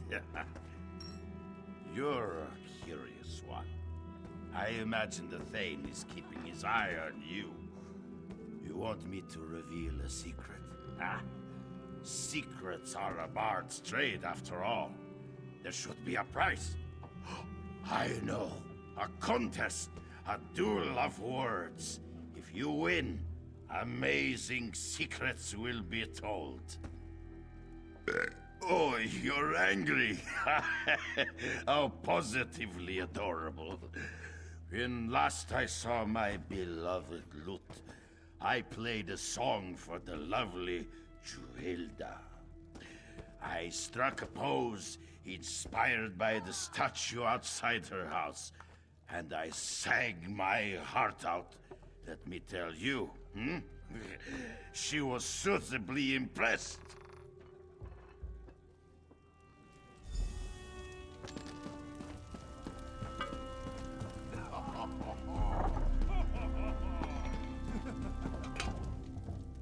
You're a curious one. I imagine the Thane is keeping his eye on you. You want me to reveal a secret, huh? Secrets are a bard's trade, after all. There should be a prize. I know. A contest. A duel of words. If you win, amazing secrets will be told. Oh, you're angry. How positively adorable. When last I saw my beloved lute, I played a song for the lovely Juhilda. I struck a pose inspired by the statue outside her house, and I sang my heart out. Let me tell you, she was suitably impressed.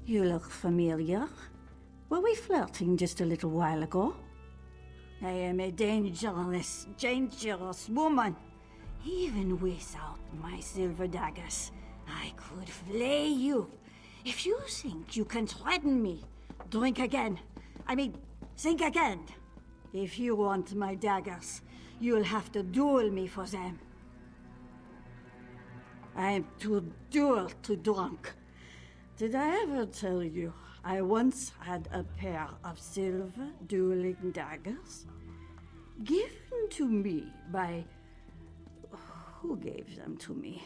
You look familiar. Were we flirting just a little while ago? I am a dangerous, dangerous woman. Even without my silver daggers, I could flay you. If you think you can threaten me, drink again. Think again. If you want my daggers, you'll have to duel me for them. I'm too drunk. Did I ever tell you I once had a pair of silver dueling daggers? Given to me by... Who gave them to me?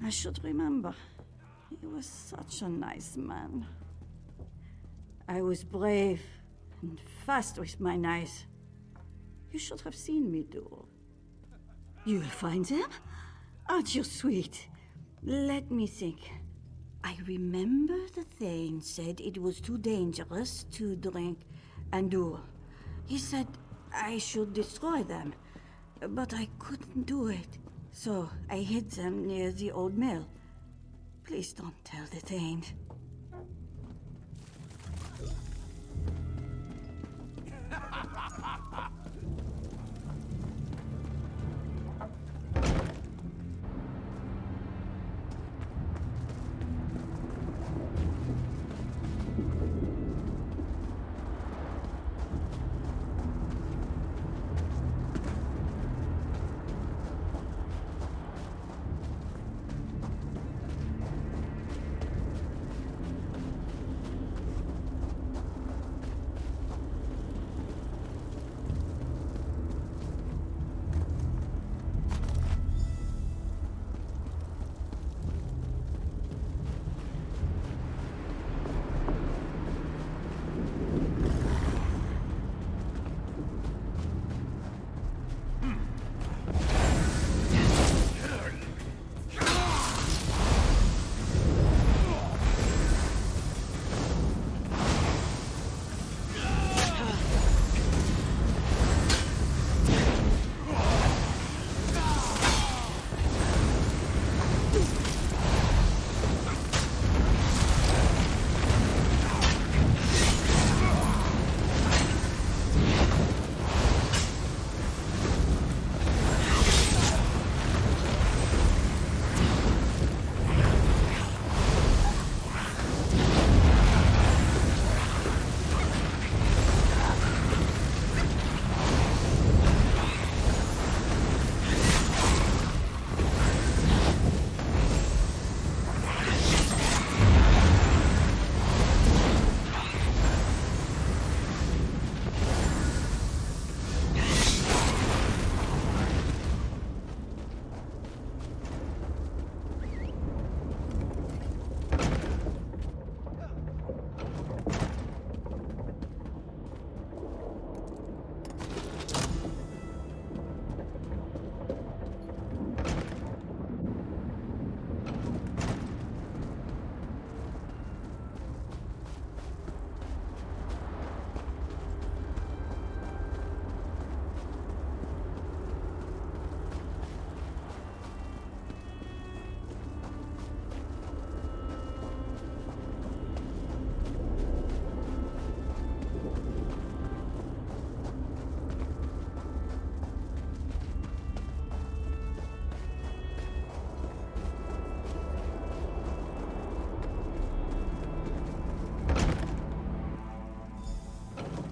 I should remember. He was such a nice man. I was brave and fast with my knives. You should have seen me duel. You'll find them? Aren't you sweet? Let me think. I remember the Thane said it was too dangerous to drink and duel. He said I should destroy them, but I couldn't do it. So I hid them near the old mill. Please don't tell the Thane.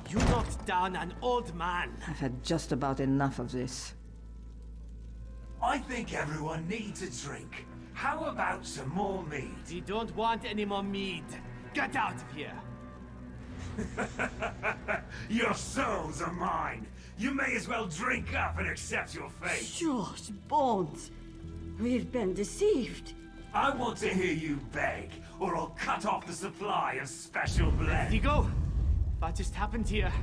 You knocked down an old man. I've had just about enough of this. I think everyone needs a drink. How about some more mead? We don't want any more mead. Get out of here. Your souls are mine. You may as well drink up and accept your fate. George Bones, we've been deceived. I want to hear you beg, or I'll cut off the supply of special blend. Digo, what just happened here?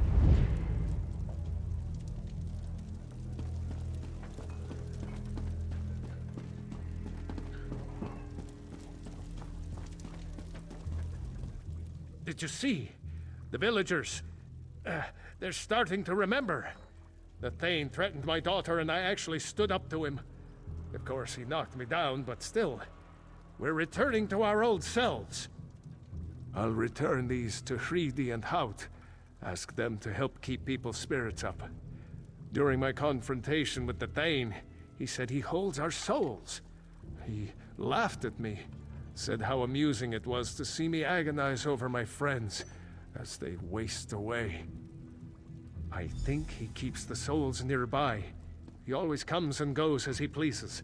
Did you see? The villagers. They're starting to remember. The Thane threatened my daughter and I actually stood up to him. Of course, he knocked me down, but still. We're returning to our old selves. I'll return these to Hridi and Hout. Ask them to help keep people's spirits up. During my confrontation with the Thane, he said he holds our souls. He laughed at me. Said how amusing it was to see me agonize over my friends as they waste away. I think he keeps the souls nearby. He always comes and goes as he pleases.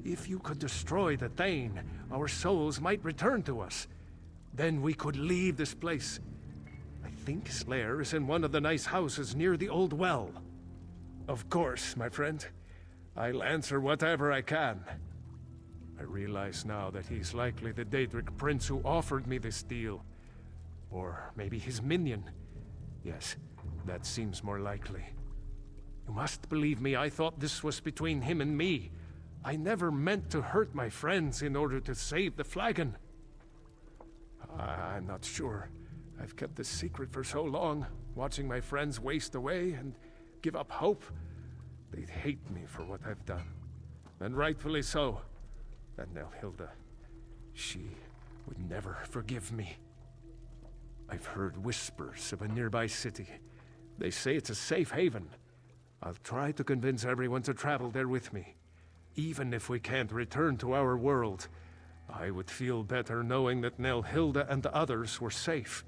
If you could destroy the Thane, our souls might return to us. Then we could leave this place. I think his lair is in one of the nice houses near the old well. Of course, my friend. I'll answer whatever I can. I realize now that he's likely the Daedric prince who offered me this deal. Or maybe his minion. Yes, that seems more likely. You must believe me, I thought this was between him and me. I never meant to hurt my friends in order to save the flagon. I'm not sure. I've kept this secret for so long, watching my friends waste away and give up hope. They'd hate me for what I've done. And rightfully so. And Nelhilda, she would never forgive me. I've heard whispers of a nearby city. They say it's a safe haven. I'll try to convince everyone to travel there with me. Even if we can't return to our world, I would feel better knowing that Nelhilda and the others were safe.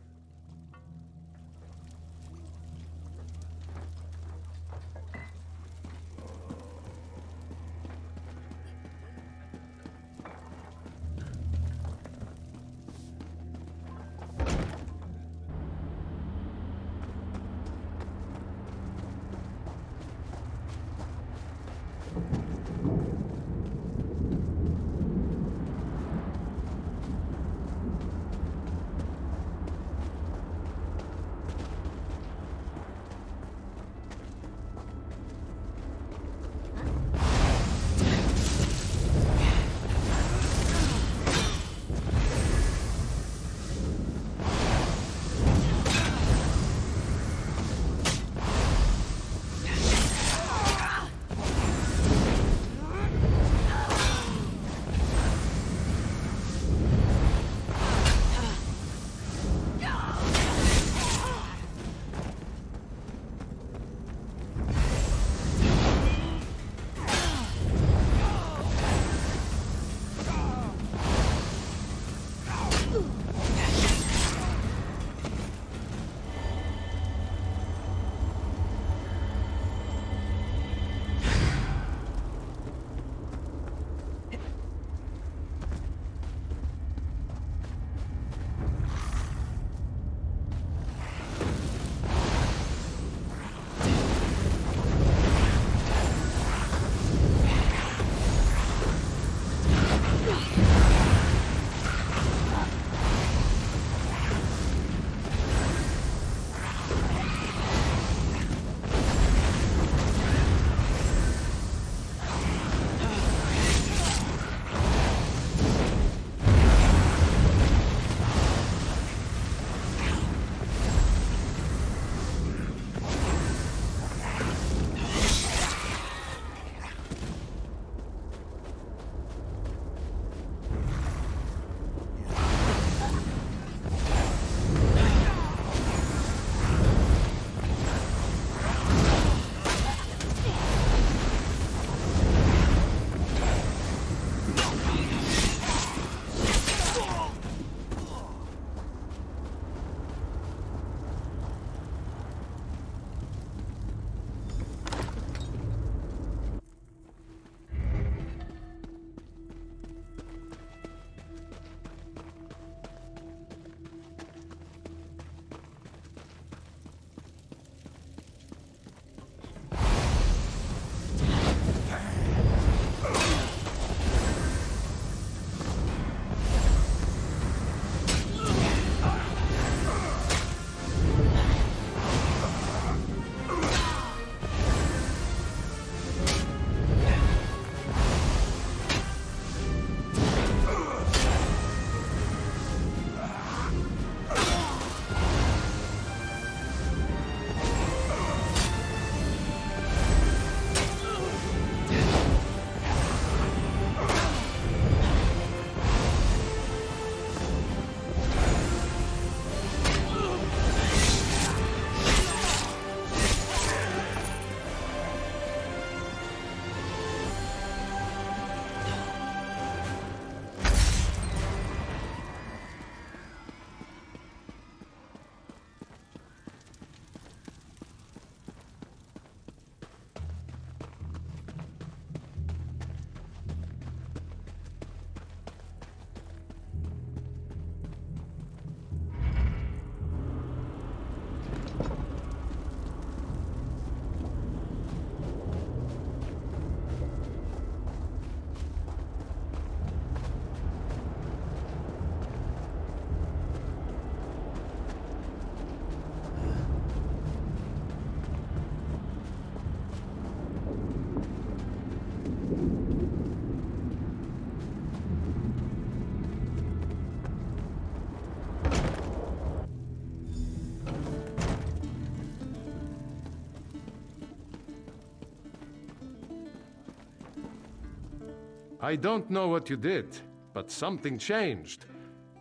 I don't know what you did, but something changed.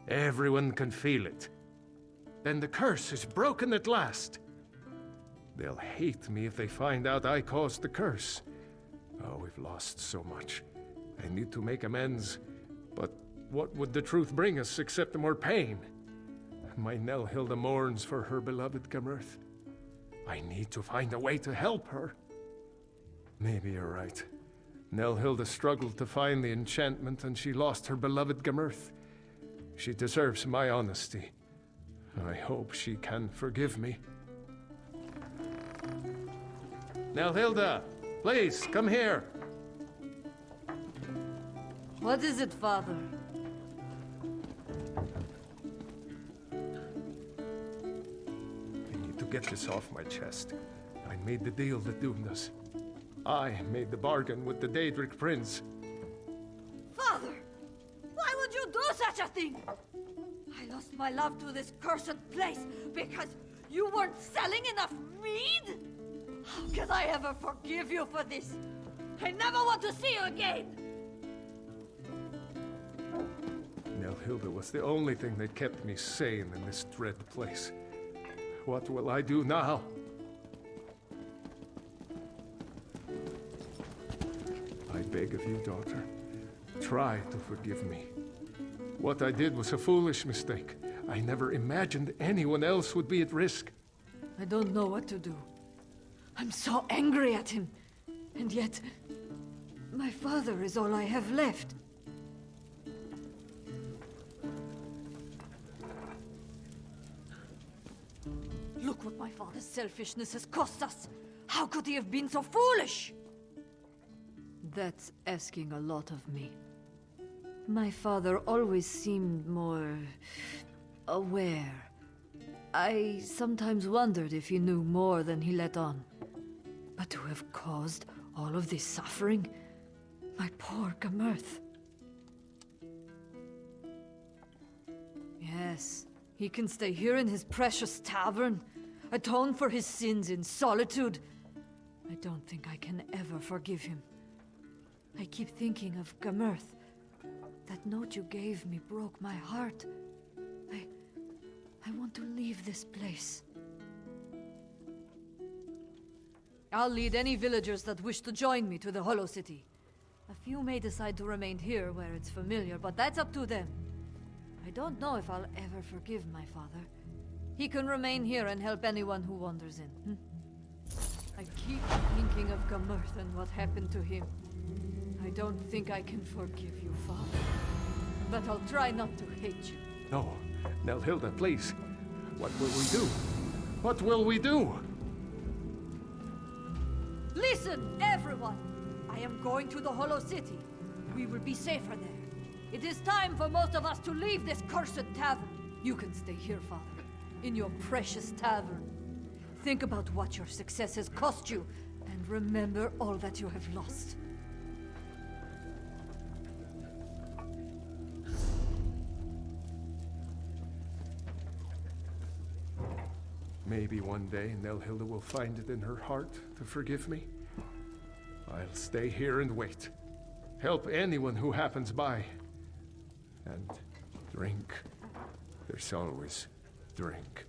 Everyone can feel it. And the curse is broken at last. They'll hate me if they find out I caused the curse. Oh, we've lost so much. I need to make amends, but what would the truth bring us except more pain? My Nelhilda mourns for her beloved Gamirth. I need to find a way to help her. Maybe you're right. Nelhilda struggled to find the enchantment and she lost her beloved Gamirth. She deserves my honesty. I hope she can forgive me. Nelhilda, please, come here. What is it, Father? I need to get this off my chest. I made the deal that doomed us. I made the bargain with the Daedric Prince. Father! Why would you do such a thing? I lost my love to this cursed place because you weren't selling enough mead? How can I ever forgive you for this? I never want to see you again! Nelhilda was the only thing that kept me sane in this dread place. What will I do now? I beg of you, daughter, try to forgive me. What I did was a foolish mistake. I never imagined anyone else would be at risk. I don't know what to do. I'm so angry at him. And yet, my father is all I have left. Look what my father's selfishness has cost us. How could he have been so foolish? That's asking a lot of me. My father always seemed more aware. I sometimes wondered if he knew more than he let on. But to have caused all of this suffering? My poor Gamirth. Yes, he can stay here in his precious tavern, atone for his sins in solitude. I don't think I can ever forgive him. I keep thinking of Gamirth. That note you gave me broke my heart. I want to leave this place. I'll lead any villagers that wish to join me to the Hollow City. A few may decide to remain here where it's familiar, but that's up to them. I don't know if I'll ever forgive my father. He can remain here and help anyone who wanders in. I keep thinking of Gamirth and what happened to him. I don't think I can forgive you, Father. But I'll try not to hate you. No, Nelhilda, please. What will we do? What will we do? Listen, everyone! I am going to the Hollow City. We will be safer there. It is time for most of us to leave this cursed tavern. You can stay here, Father, in your precious tavern. Think about what your success has cost you, and remember all that you have lost. Maybe one day Nelhilda will find it in her heart to forgive me. I'll stay here and wait. Help anyone who happens by. And drink. There's always drink.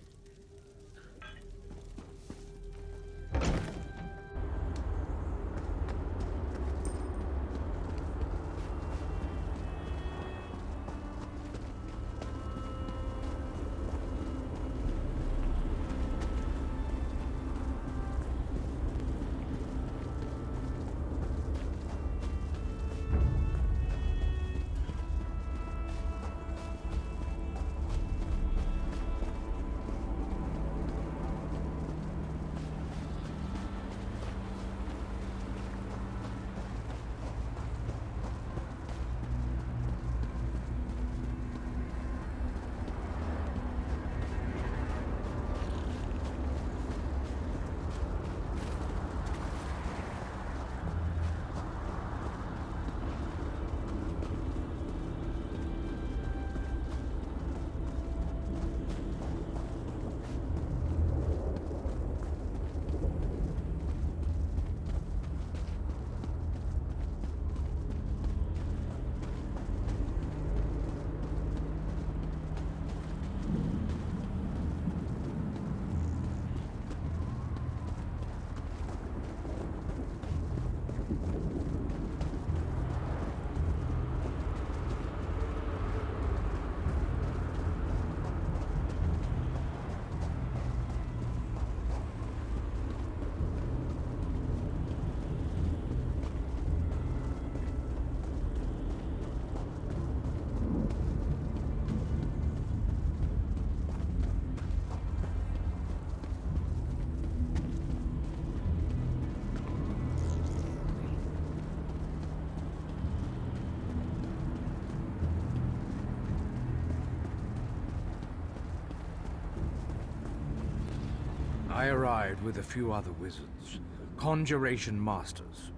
I arrived with a few other wizards, conjuration masters.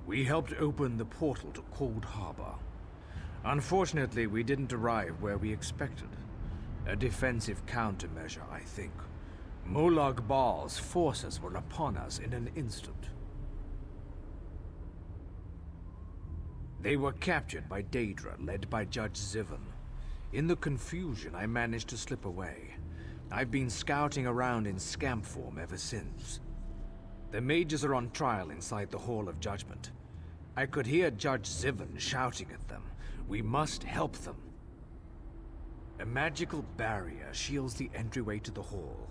We helped open the portal to Cold Harbor. Unfortunately, we didn't arrive where we expected. A defensive countermeasure, I think. Molag Bal's forces were upon us in an instant. They were captured by Daedra, led by Judge Zivon. In the confusion, I managed to slip away. I've been scouting around in scamp form ever since. The mages are on trial inside the Hall of Judgment. I could hear Judge Zivon shouting at them. We must help them. A magical barrier shields the entryway to the hall.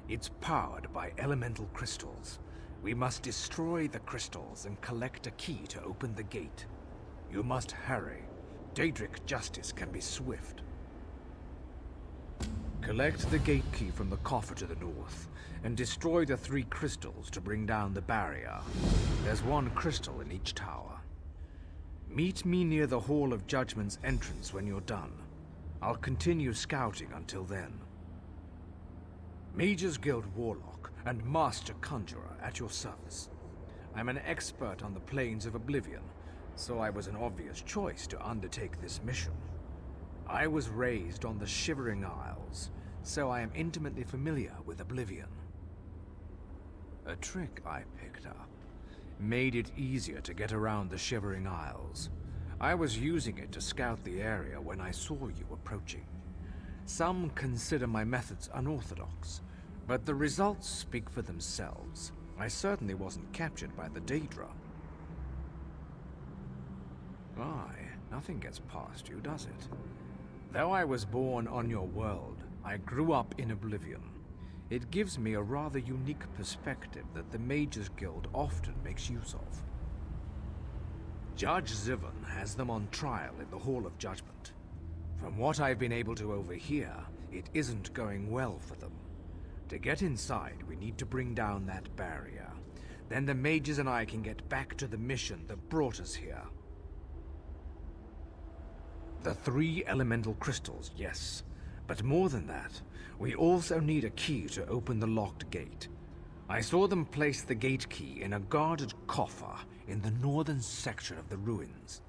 It's powered by elemental crystals. We must destroy the crystals and collect a key to open the gate. You must hurry. Daedric justice can be swift. Collect the gate key from the coffer to the north, and destroy the 3 crystals to bring down the barrier. There's 1 crystal in each tower. Meet me near the Hall of Judgment's entrance when you're done. I'll continue scouting until then. Mages Guild Warlock and Master Conjurer at your service. I'm an expert on the Plains of Oblivion, so I was an obvious choice to undertake this mission. I was raised on the Shivering Isles, so I am intimately familiar with Oblivion. A trick I picked up made it easier to get around the Shivering Isles. I was using it to scout the area when I saw you approaching. Some consider my methods unorthodox, but the results speak for themselves. I certainly wasn't captured by the Daedra. Aye, nothing gets past you, does it? Though I was born on your world, I grew up in Oblivion. It gives me a rather unique perspective that the Mages Guild often makes use of. Judge Zivon has them on trial in the Hall of Judgment. From what I've been able to overhear, it isn't going well for them. To get inside, we need to bring down that barrier. Then the mages and I can get back to the mission that brought us here. The 3 elemental crystals, yes. But more than that, we also need a key to open the locked gate. I saw them place the gate key in a guarded coffer in the northern section of the ruins.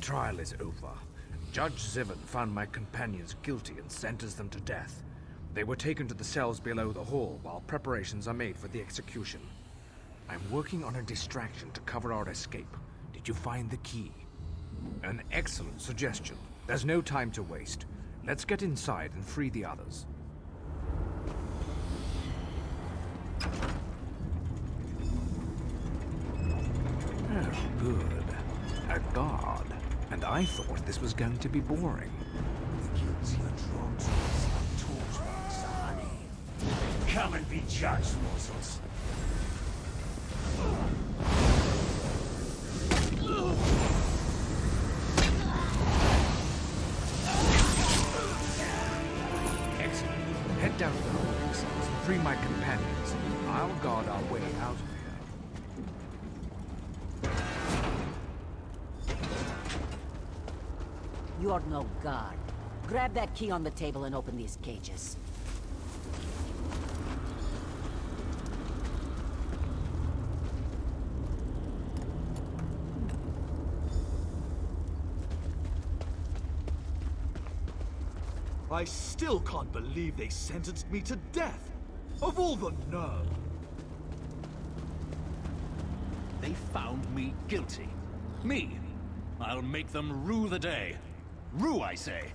trial is over. Judge Zivin found my companions guilty and sentenced them to death. They were taken to the cells below the hall while preparations are made for the execution. I'm working on a distraction to cover our escape. Did you find the key? An excellent suggestion. There's no time to waste. Let's get inside and free the others. Oh, good. A guard. And I thought this was going to be boring. Come and be judged, morsels. Excellent. Head down to the holding cells and free my companions. I'll guard our way out of here. You're no guard. Grab that key on the table and open these cages. I still can't believe they sentenced me to death. Of all the nerve. They found me guilty. Me. I'll make them rue the day. Rue, I say.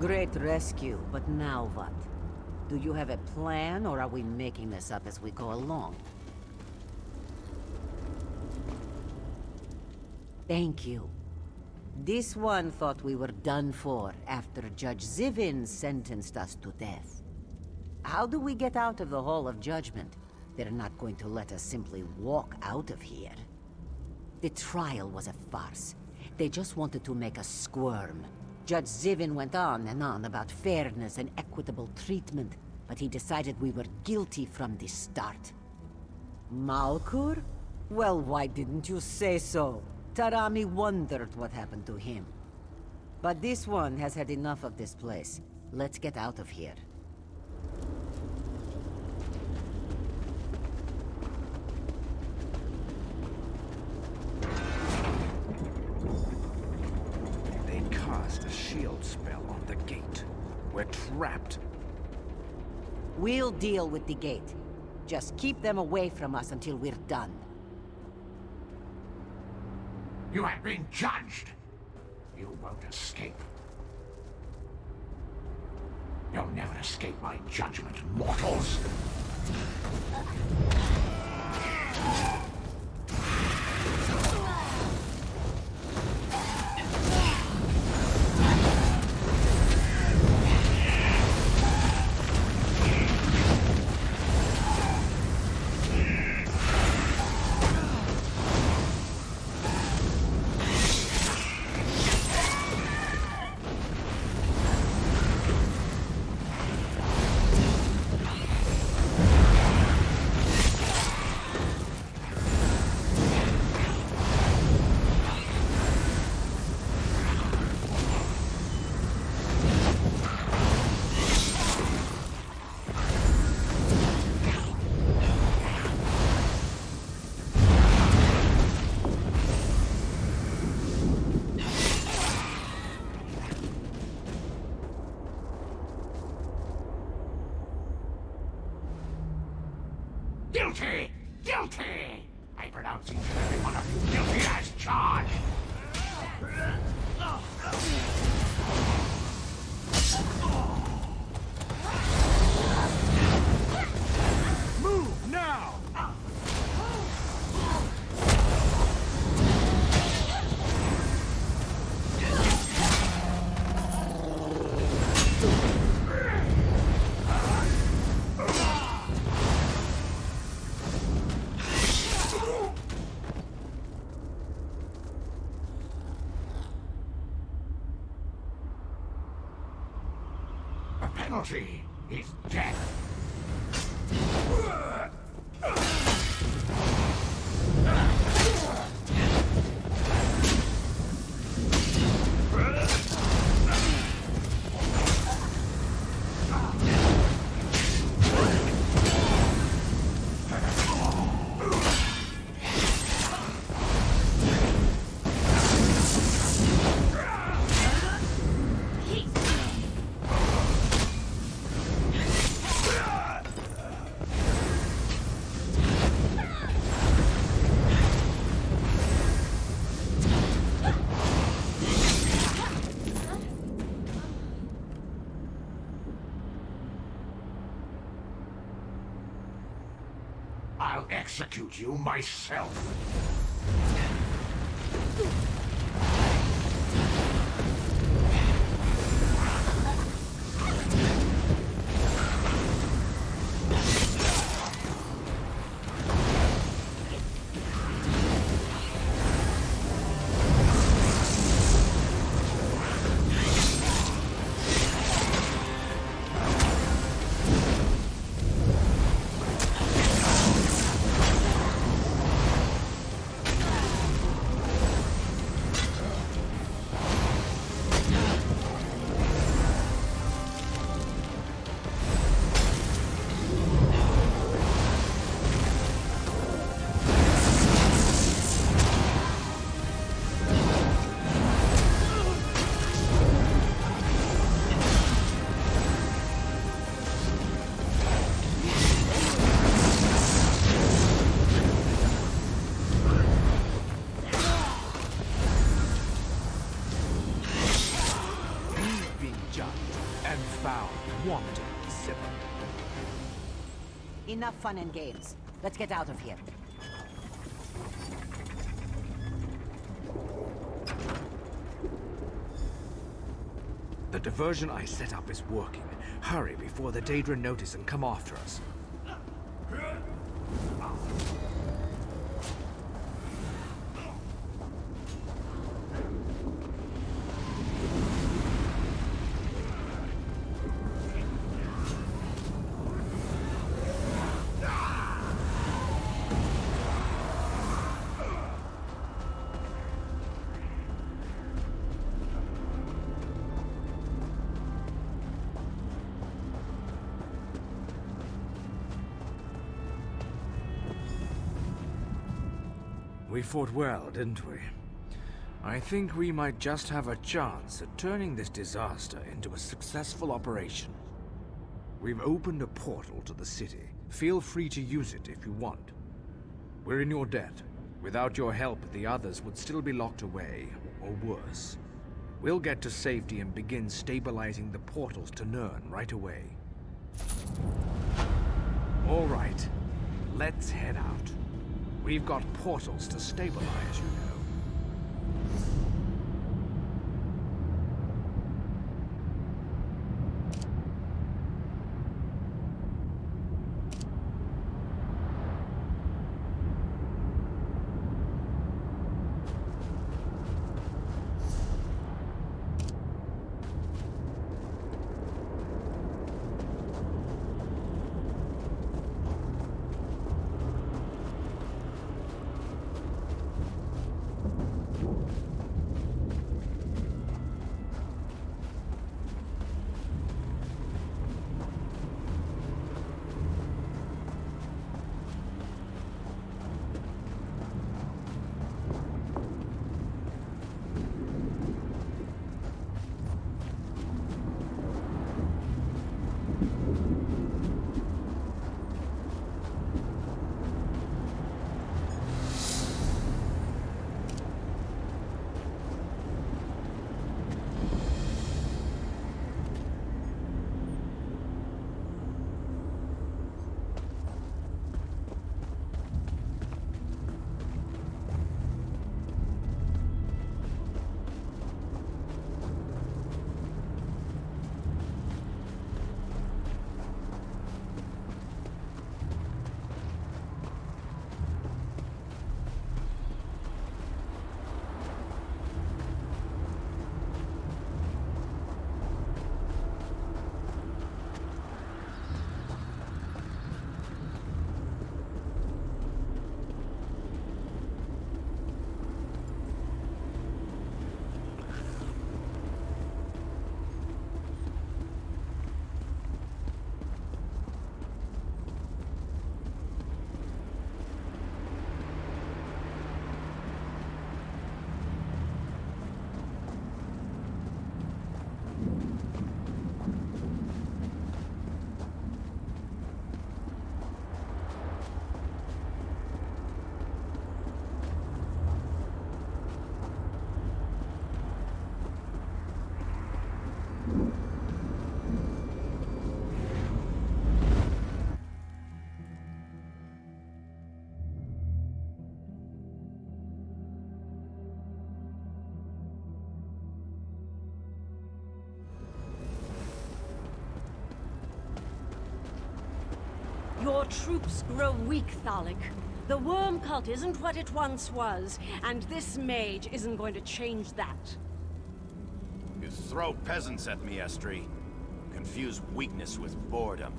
Great rescue, but now what? Do you have a plan, or are we making this up as we go along? Thank you. This one thought we were done for after Judge Zivin sentenced us to death. How do we get out of the Hall of Judgment? They're not going to let us simply walk out of here. The trial was a farce. They just wanted to make us squirm. Judge Zivin went on and on about fairness and equitable treatment, but he decided we were guilty from the start. Malkur? Well, why didn't you say so? Tarami wondered what happened to him. But this one has had enough of this place. Let's get out of here. They cast a shield spell on the gate. We're trapped. We'll deal with the gate. Just keep them away from us until we're done. You have been judged. You won't escape. You'll never escape my judgment, mortals. Guilty! Guilty! I pronounce each and every one of you guilty as charged! Move now! The penalty is death. execute you myself. Enough fun and games. Let's get out of here. The diversion I set up is working. Hurry before the Daedra notice and come after us. We fought well, didn't we? I think we might just have a chance at turning this disaster into a successful operation. We've opened a portal to the city. Feel free to use it if you want. We're in your debt. Without your help, the others would still be locked away, or worse. We'll get to safety and begin stabilizing the portals to Nirn right away. All right, let's head out. We've got portals to stabilize, you know. Your troops grow weak, Thalik. The worm cult isn't what it once was, and this mage isn't going to change that. You throw peasants at me, Estri. Confuse weakness with boredom.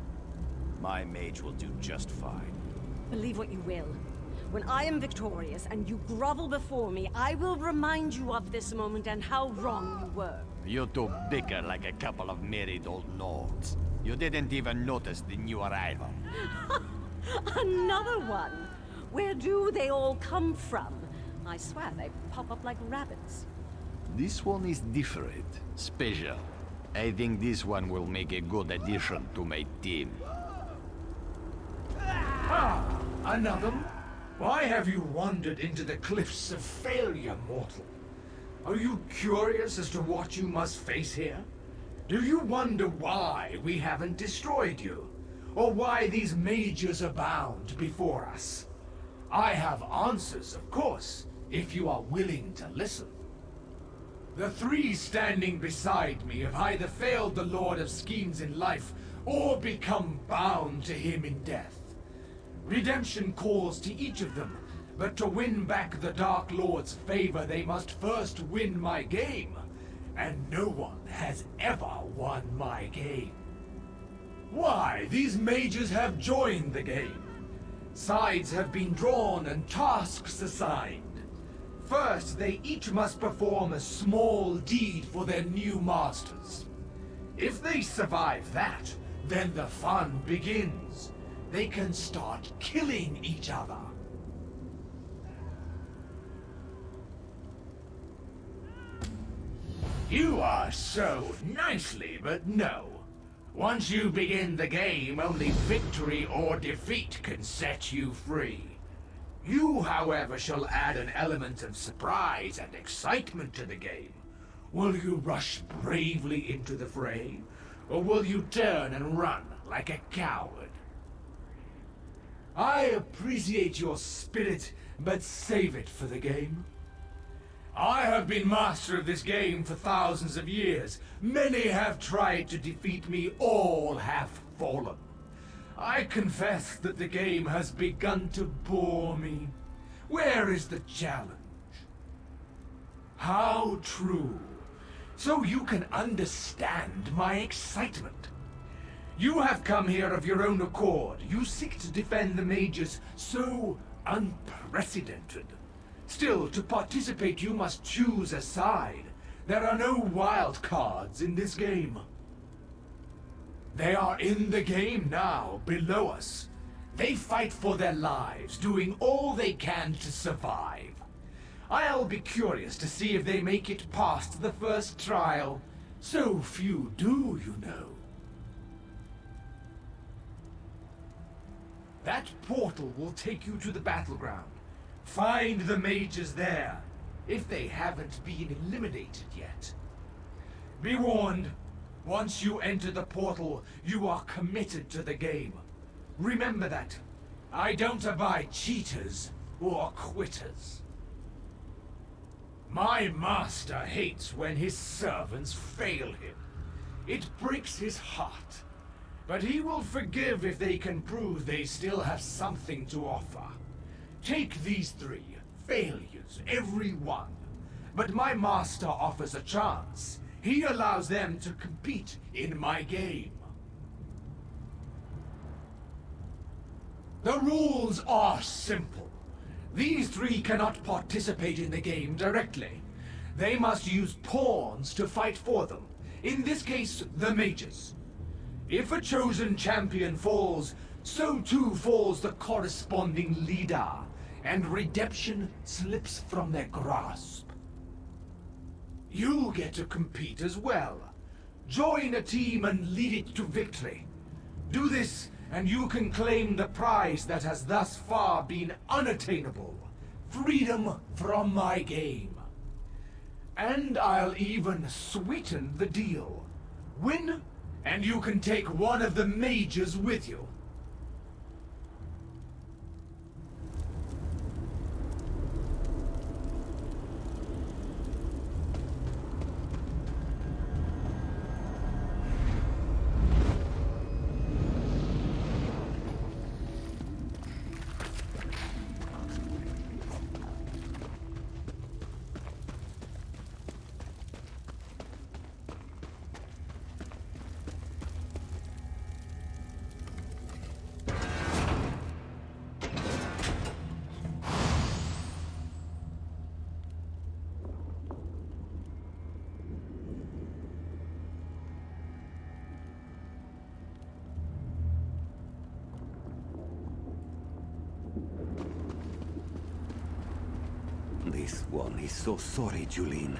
My mage will do just fine. Believe what you will. When I am victorious and you grovel before me, I will remind you of this moment and how wrong you were. You two bicker like a couple of married old nodes. You didn't even notice the new arrival. Another one! Where do they all come from? I swear they pop up like rabbits. This one is different, special. I think this one will make a good addition to my team. Ah, another? Why have you wandered into the cliffs of failure, mortal? Are you curious as to what you must face here? Do you wonder why we haven't destroyed you? Or why these mages abound before us? I have answers, of course, if you are willing to listen. The three standing beside me have either failed the Lord of Schemes in life, or become bound to him in death. Redemption calls to each of them, but to win back the Dark Lord's favor, they must first win my game. And no one has ever won my game. Why, these mages have joined the game. Sides have been drawn and tasks assigned. First, they each must perform a small deed for their new masters. If they survive that, then the fun begins. They can start killing each other. You are so nicely, but no. Once you begin the game, only victory or defeat can set you free. You, however, shall add an element of surprise and excitement to the game. Will you rush bravely into the fray, or will you turn and run like a coward? I appreciate your spirit, but save it for the game. I have been master of this game for thousands of years. Many have tried to defeat me, all have fallen. I confess that the game has begun to bore me. Where is the challenge? How true. So you can understand my excitement. You have come here of your own accord. You seek to defend the mages so unprecedented. Still, to participate you must choose a side. There are no wild cards in this game. They are in the game now, below us. They fight for their lives, doing all they can to survive. I'll be curious to see if they make it past the first trial. So few do, you know. That portal will take you to the battleground. Find the mages there, if they haven't been eliminated yet. Be warned, once you enter the portal, you are committed to the game. Remember that. I don't abide cheaters or quitters. My master hates when his servants fail him. It breaks his heart. But he will forgive if they can prove they still have something to offer. Take these three. Failures, every one. But my master offers a chance. He allows them to compete in my game. The rules are simple. These three cannot participate in the game directly. They must use pawns to fight for them. In this case, the mages. If a chosen champion falls, so too falls the corresponding leader, and redemption slips from their grasp. You'll get to compete as well. Join a team and lead it to victory. Do this, and you can claim the prize that has thus far been unattainable. Freedom from my game. And I'll even sweeten the deal. Win, and you can take one of the mages with you. This one is so sorry, Julene.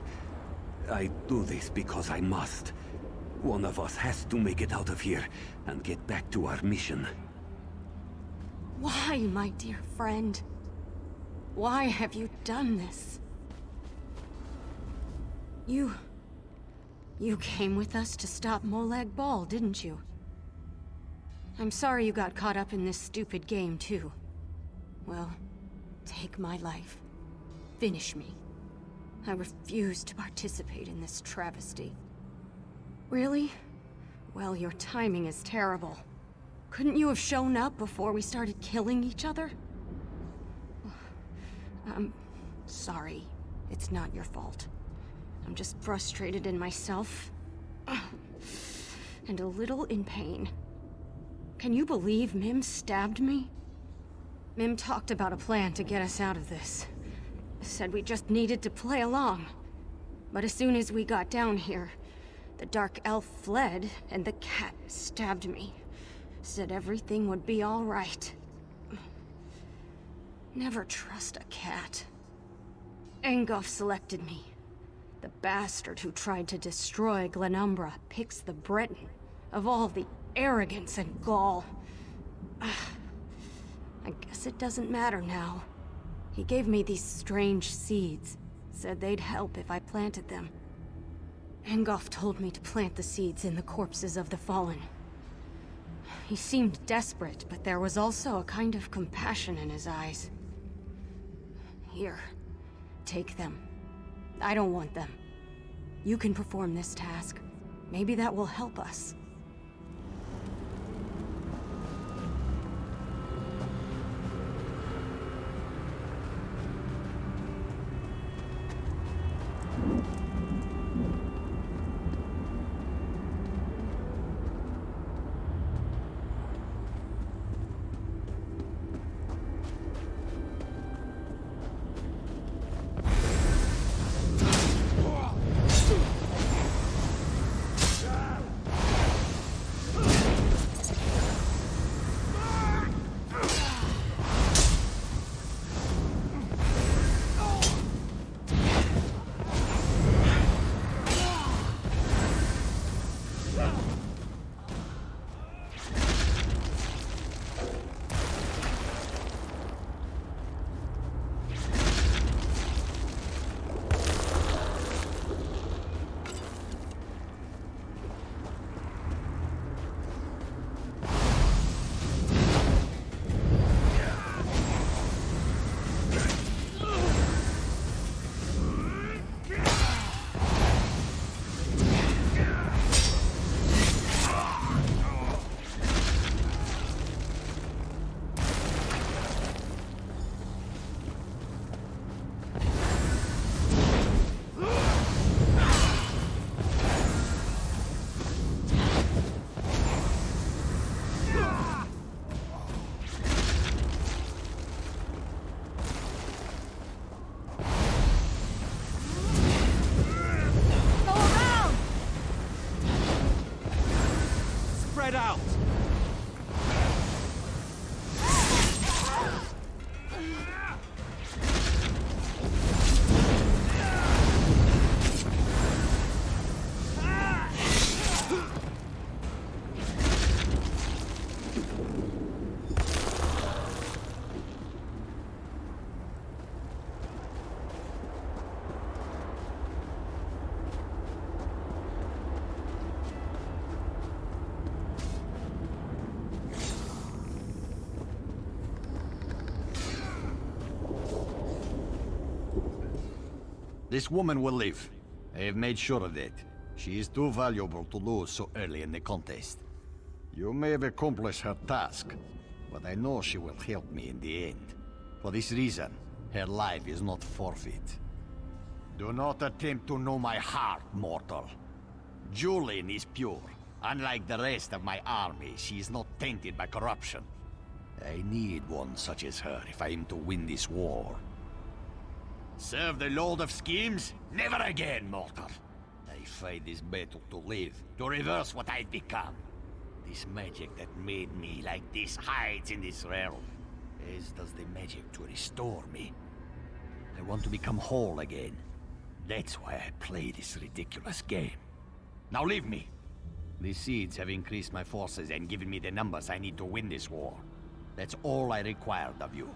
I do this because I must. One of us has to make it out of here and get back to our mission. Why, my dear friend? Why have you done this? You came with us to stop Molag Bal, didn't you? I'm sorry you got caught up in this stupid game, too. Well, take my life. Finish me. I refuse to participate in this travesty. Really? Well, your timing is terrible. Couldn't you have shown up before we started killing each other? I'm sorry. It's not your fault. I'm just frustrated in myself. And a little in pain. Can you believe Mim stabbed me? Mim talked about a plan to get us out of this. Said we just needed to play along. But as soon as we got down here, the dark elf fled and the cat stabbed me. Said everything would be all right. Never trust a cat. Engoff selected me. The bastard who tried to destroy Glenumbra picks the Breton. Of all the arrogance and gall. I guess it doesn't matter now. He gave me these strange seeds. Said they'd help if I planted them. Engoff told me to plant the seeds in the corpses of the fallen. He seemed desperate, but there was also a kind of compassion in his eyes. Here, take them. I don't want them. You can perform this task. Maybe that will help us. Spread out! This woman will live. I have made sure of that. She is too valuable to lose so early in the contest. You may have accomplished her task, but I know she will help me in the end. For this reason, her life is not forfeit. Do not attempt to know my heart, mortal. Julene is pure. Unlike the rest of my army, she is not tainted by corruption. I need one such as her if I am to win this war. Serve the Lord of Schemes? Never again, mortal. I fight this battle to live, to reverse what I've become. This magic that made me like this hides in this realm, as does the magic to restore me. I want to become whole again. That's why I play this ridiculous game. Now leave me. These seeds have increased my forces and given me the numbers I need to win this war. That's all I required of you.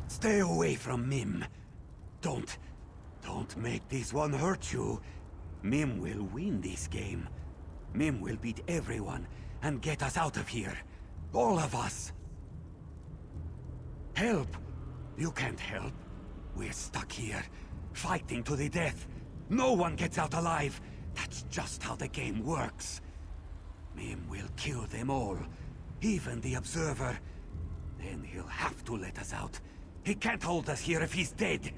Stay away from Mim. Don't make this one hurt you. Mim will win this game. Mim will beat everyone and get us out of here. All of us. Help! You can't help. We're stuck here, fighting to the death. No one gets out alive. That's just how the game works. Mim will kill them all, even the Observer. Then he'll have to let us out. He can't hold us here if he's dead.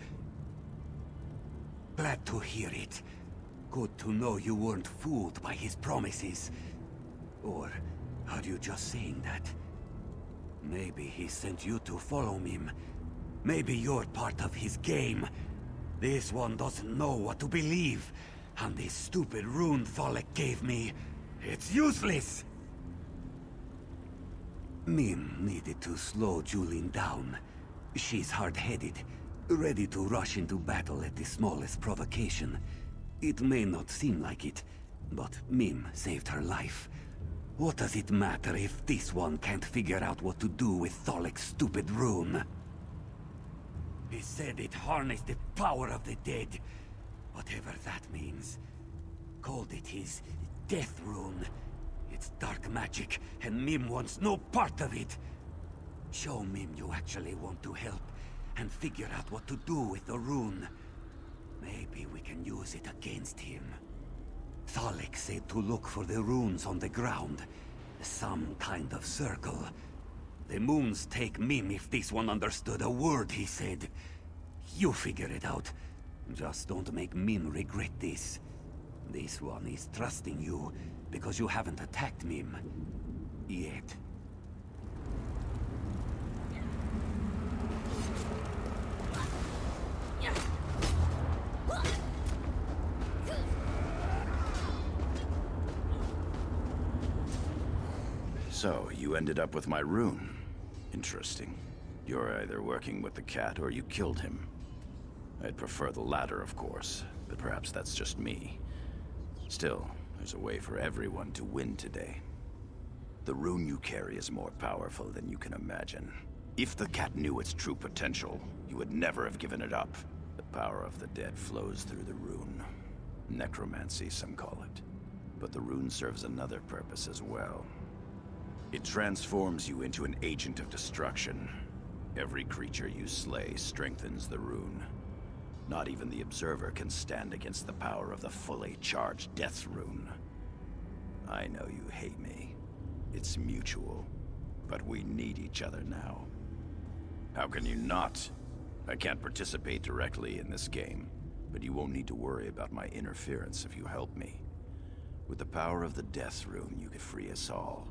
Glad to hear it. Good to know you weren't fooled by his promises. Or are you just saying that? Maybe he sent you to follow him. Maybe you're part of his game. This one doesn't know what to believe. And this stupid rune Thalek gave me, it's useless! Mim needed to slow Julin down. She's hard-headed, ready to rush into battle at the smallest provocation. It may not seem like it, but Mim saved her life. What does it matter if this one can't figure out what to do with Thalek's stupid rune? He said it harnessed the power of the dead, whatever that means. Called it his death rune. It's dark magic, and Mim wants no part of it. Show Mim you actually want to help, and figure out what to do with the rune. Maybe we can use it against him. Thalek said to look for the runes on the ground. Some kind of circle. The moons take Mim if this one understood a word he said. You figure it out. Just don't make Mim regret this. This one is trusting you, because you haven't attacked Mim. Yet. So, you ended up with my rune. Interesting. You're either working with the cat or you killed him. I'd prefer the latter, of course, but perhaps that's just me. Still, there's a way for everyone to win today. The rune you carry is more powerful than you can imagine. If the cat knew its true potential, you would never have given it up. The power of the dead flows through the rune. Necromancy, some call it. But the rune serves another purpose as well. It transforms you into an agent of destruction. Every creature you slay strengthens the rune. Not even the Observer can stand against the power of the fully charged Death Rune. I know you hate me. It's mutual. But we need each other now. How can you not? I can't participate directly in this game, but you won't need to worry about my interference if you help me. With the power of the Death Rune, you could free us all.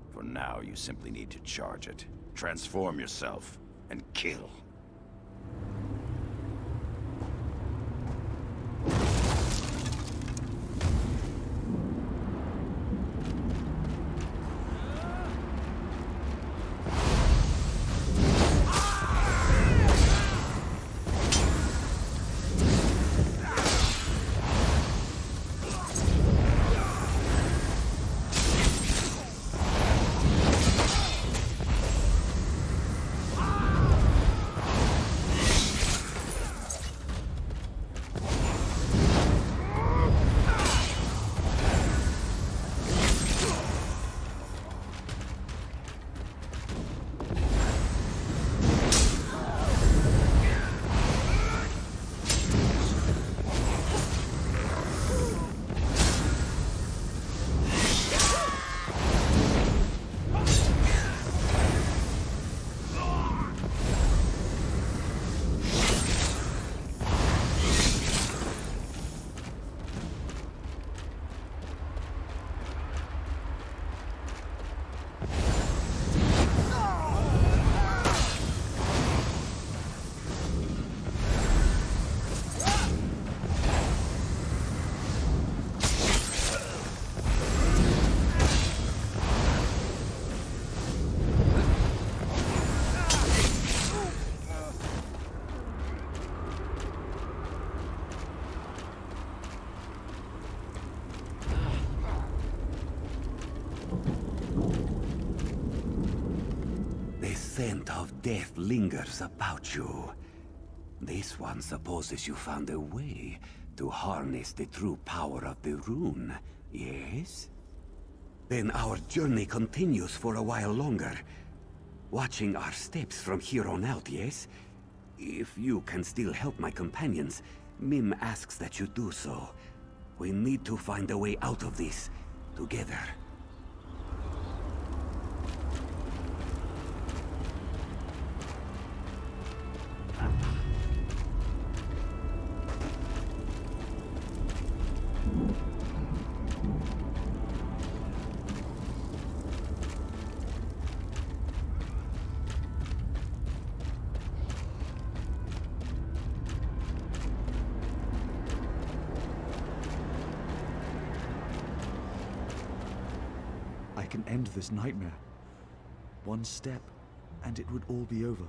For now, you simply need to charge it, transform yourself, and kill. scent of death lingers about you. This one supposes you found a way to harness the true power of the rune, yes? Then our journey continues for a while longer. Watching our steps from here on out, yes? If you can still help my companions, Mim asks that you do so. We need to find a way out of this, together. I can end this nightmare. One step, and it would all be over.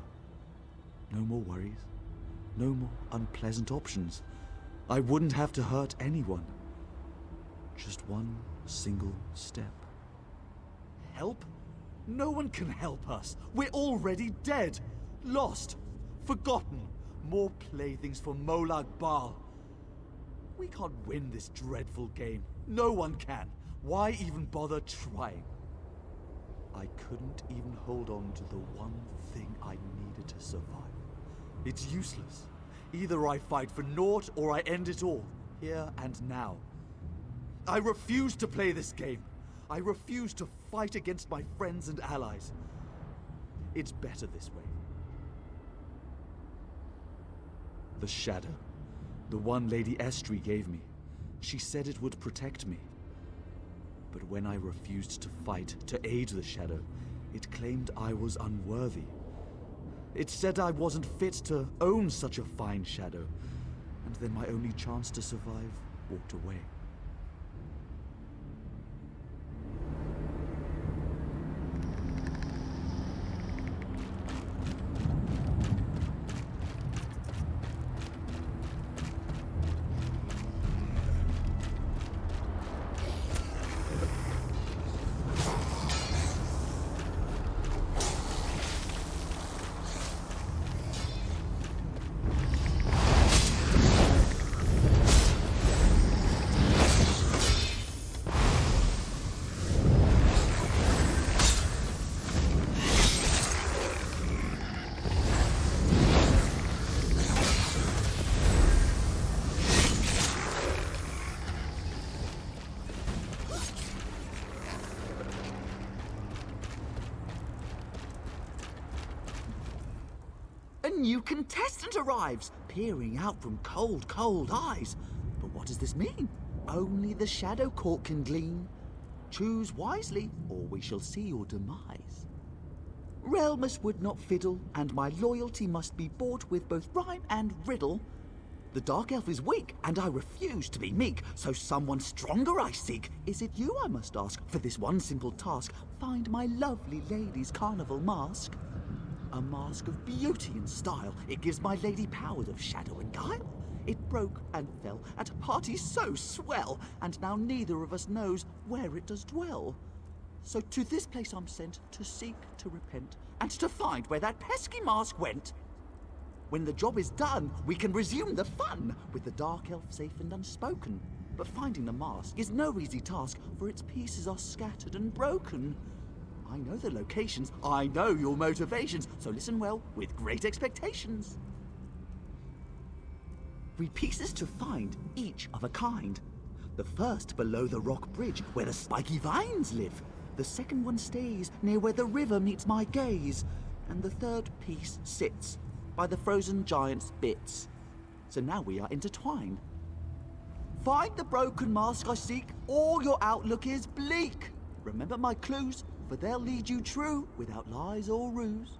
No more worries. No more unpleasant options. I wouldn't have to hurt anyone. Just one single step. Help? No one can help us. We're already dead. Lost. Forgotten. More playthings for Molag Bal. We can't win this dreadful game. No one can. Why even bother trying? I couldn't even hold on to the one thing I needed to survive. It's useless. Either I fight for naught or I end it all, here and now. I refuse to play this game. I refuse to fight against my friends and allies. It's better this way. The shadow. The one Lady Estri gave me. She said it would protect me. But when I refused to fight, to aid the shadow, it claimed I was unworthy. It said I wasn't fit to own such a fine shadow. And then my only chance to survive walked away. A new contestant arrives, peering out from cold, cold eyes. But what does this mean? Only the Shadow Court can glean. Choose wisely, or we shall see your demise. Realmus would not fiddle, and my loyalty must be bought with both rhyme and riddle. The Dark Elf is weak, and I refuse to be meek, so someone stronger I seek. Is it you I must ask, for this one simple task? Find my lovely lady's carnival mask. A mask of beauty and style. It gives my lady powers of shadow and guile. It broke and fell at a party so swell, and now neither of us knows where it does dwell. So to this place I'm sent, to seek, to repent, and to find where that pesky mask went. When the job is done, we can resume the fun, with the Dark Elf safe and unspoken. But finding the mask is no easy task, for its pieces are scattered and broken. I know the locations, I know your motivations, so listen well, with great expectations. 3 pieces to find, each of a kind. The first below the rock bridge, where the spiky vines live. The second one stays near where the river meets my gaze. And the third piece sits by the frozen giant's bits. So now we are intertwined. Find the broken mask I seek, or your outlook is bleak. Remember my clues, for they'll lead you true, without lies or ruse.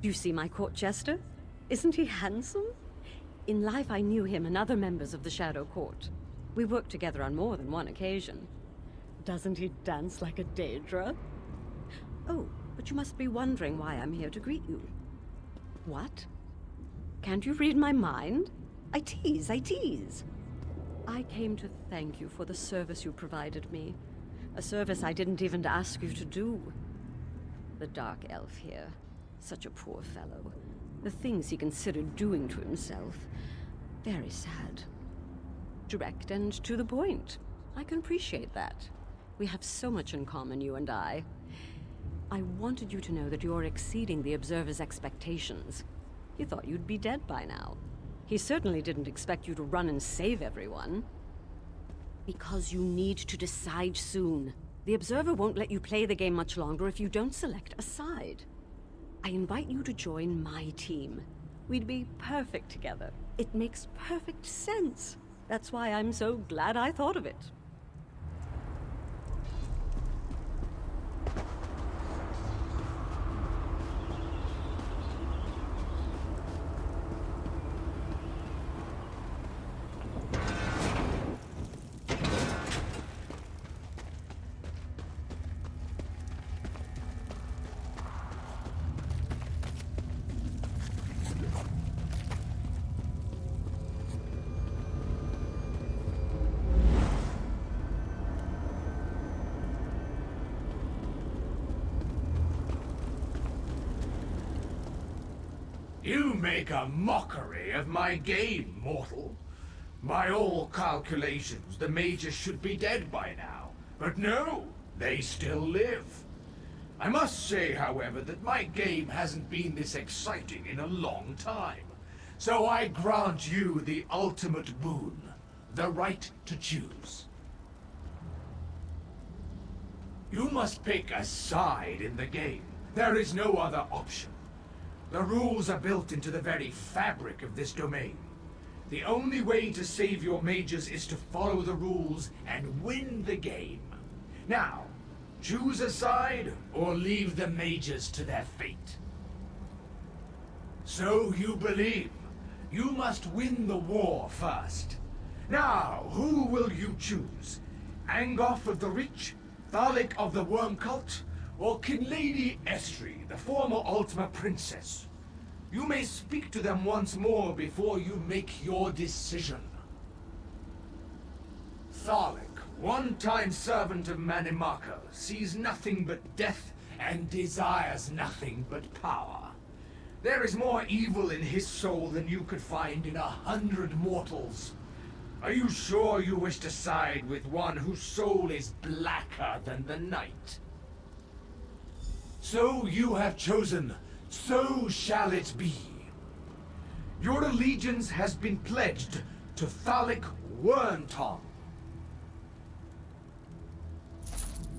You see my court jester? Isn't he handsome? In life I knew him and other members of the Shadow Court. We worked together on more than one occasion. Doesn't he dance like a Daedra? Oh, but you must be wondering why I'm here to greet you. What? Can't you read my mind? I tease. I came to thank you for the service you provided me. A service I didn't even ask you to do. The Dark Elf here. Such a poor fellow. The things he considered doing to himself. Very sad. Direct and to the point. I can appreciate that. We have so much in common, you and I. I wanted you to know that you're exceeding the Observer's expectations. He thought you'd be dead by now. He certainly didn't expect you to run and save everyone. Because you need to decide soon. The Observer won't let you play the game much longer if you don't select a side. I invite you to join my team. We'd be perfect together. It makes perfect sense. That's why I'm so glad I thought of it. You make a mockery of my game, mortal. By all calculations, the mages should be dead by now. But no, they still live. I must say, however, that my game hasn't been this exciting in a long time. So I grant you the ultimate boon, the right to choose. You must pick a side in the game. There is no other option. The rules are built into the very fabric of this domain. The only way to save your mages is to follow the rules and win the game. Now, choose a side or leave the mages to their fate. So you believe. You must win the war first. Now, who will you choose? Angoth of the Rich, Thalik of the Worm Cult, or Kinlady Estri, the former Ultima Princess? You may speak to them once more before you make your decision. Thalik, one-time servant of Manimako, sees nothing but death and desires nothing but power. There is more evil in his soul than you could find in 100 mortals. Are you sure you wish to side with one whose soul is blacker than the night? So you have chosen, so shall it be. Your allegiance has been pledged to Thalik Wernton.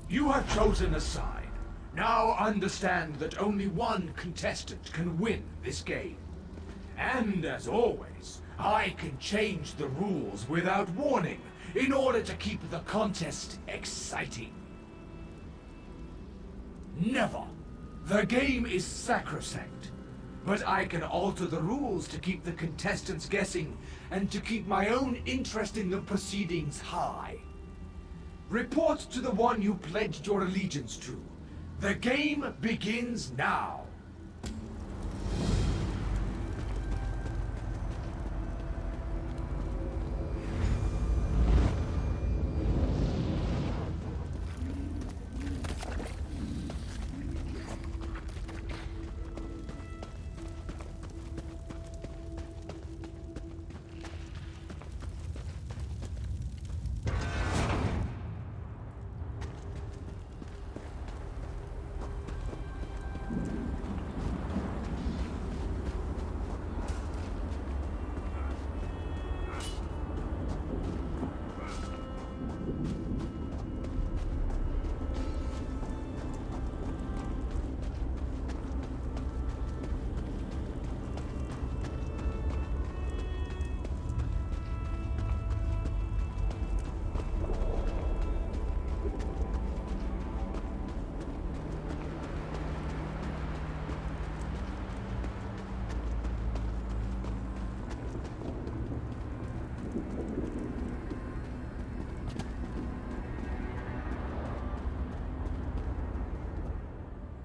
You have chosen a side. Now understand that only one contestant can win this game. And as always, I can change the rules without warning in order to keep the contest exciting. Never. The game is sacrosanct, but I can alter the rules to keep the contestants guessing and to keep my own interest in the proceedings high. Report to the one you pledged your allegiance to. The game begins now.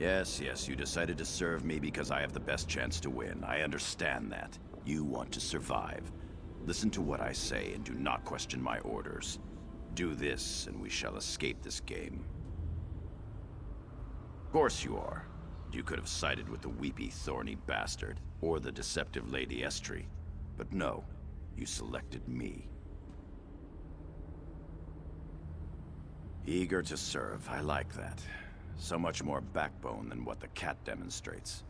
Yes, you decided to serve me because I have the best chance to win. I understand that. You want to survive. Listen to what I say and do not question my orders. Do this, and we shall escape this game. Of course you are. You could have sided with the weepy, thorny bastard, or the deceptive Lady Estri. But no, you selected me. Eager to serve, I like that. So much more backbone than what the cat demonstrates.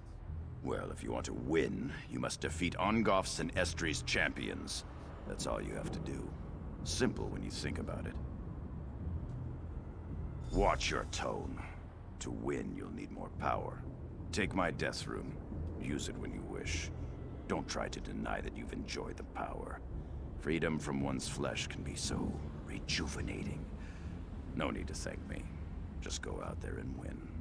Well, if you want to win, you must defeat Ongoff's and Estri's champions. That's all you have to do. Simple when you think about it. Watch your tone. To win, you'll need more power. Take my death rune. Use it when you wish. Don't try to deny that you've enjoyed the power. Freedom from one's flesh can be so rejuvenating. No need to thank me. Just go out there and win.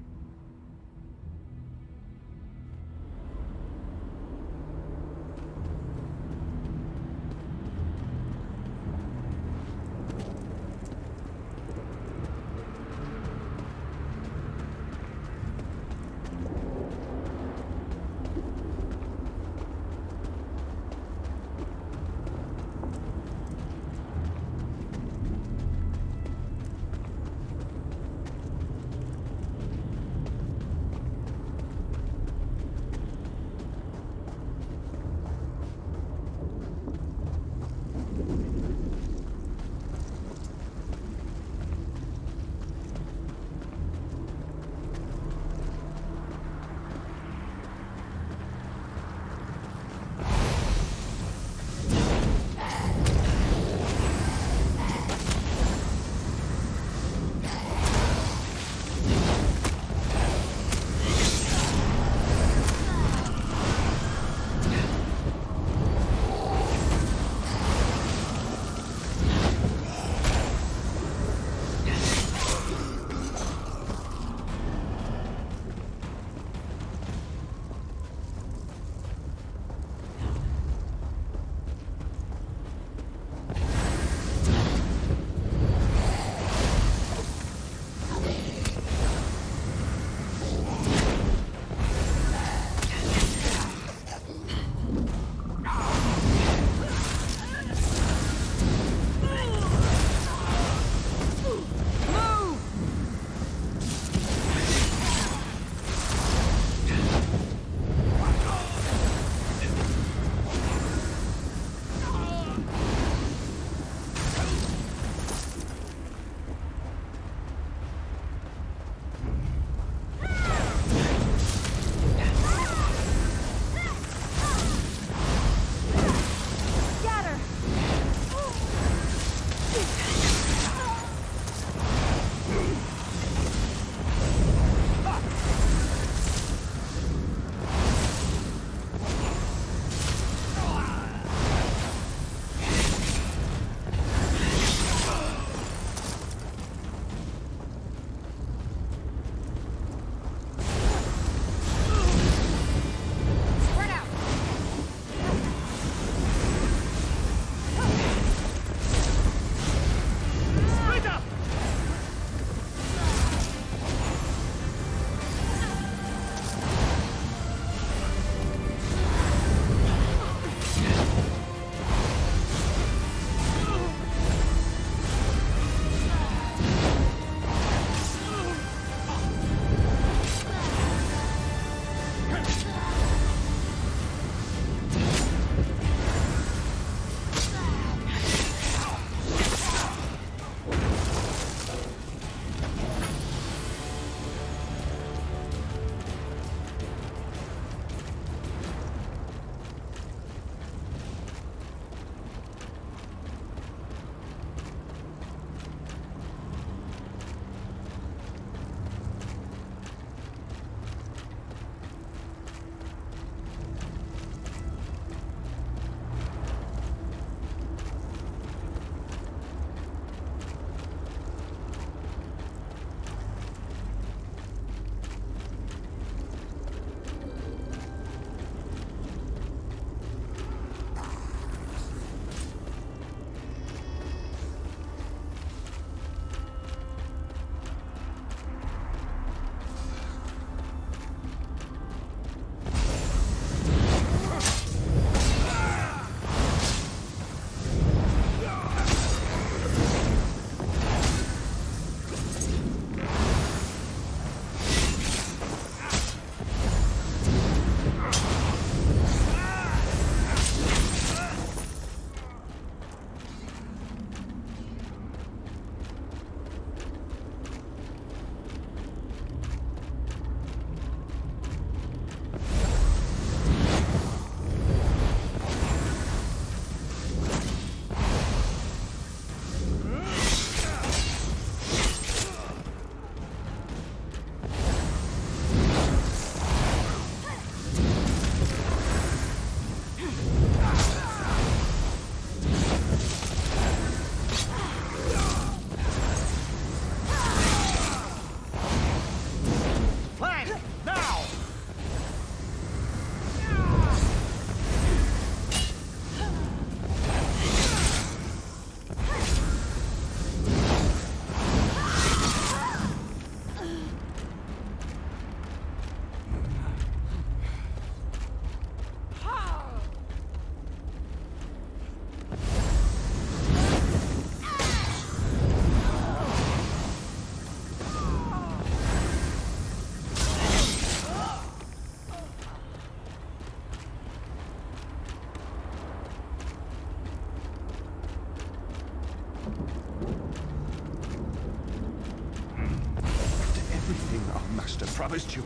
Master promised you.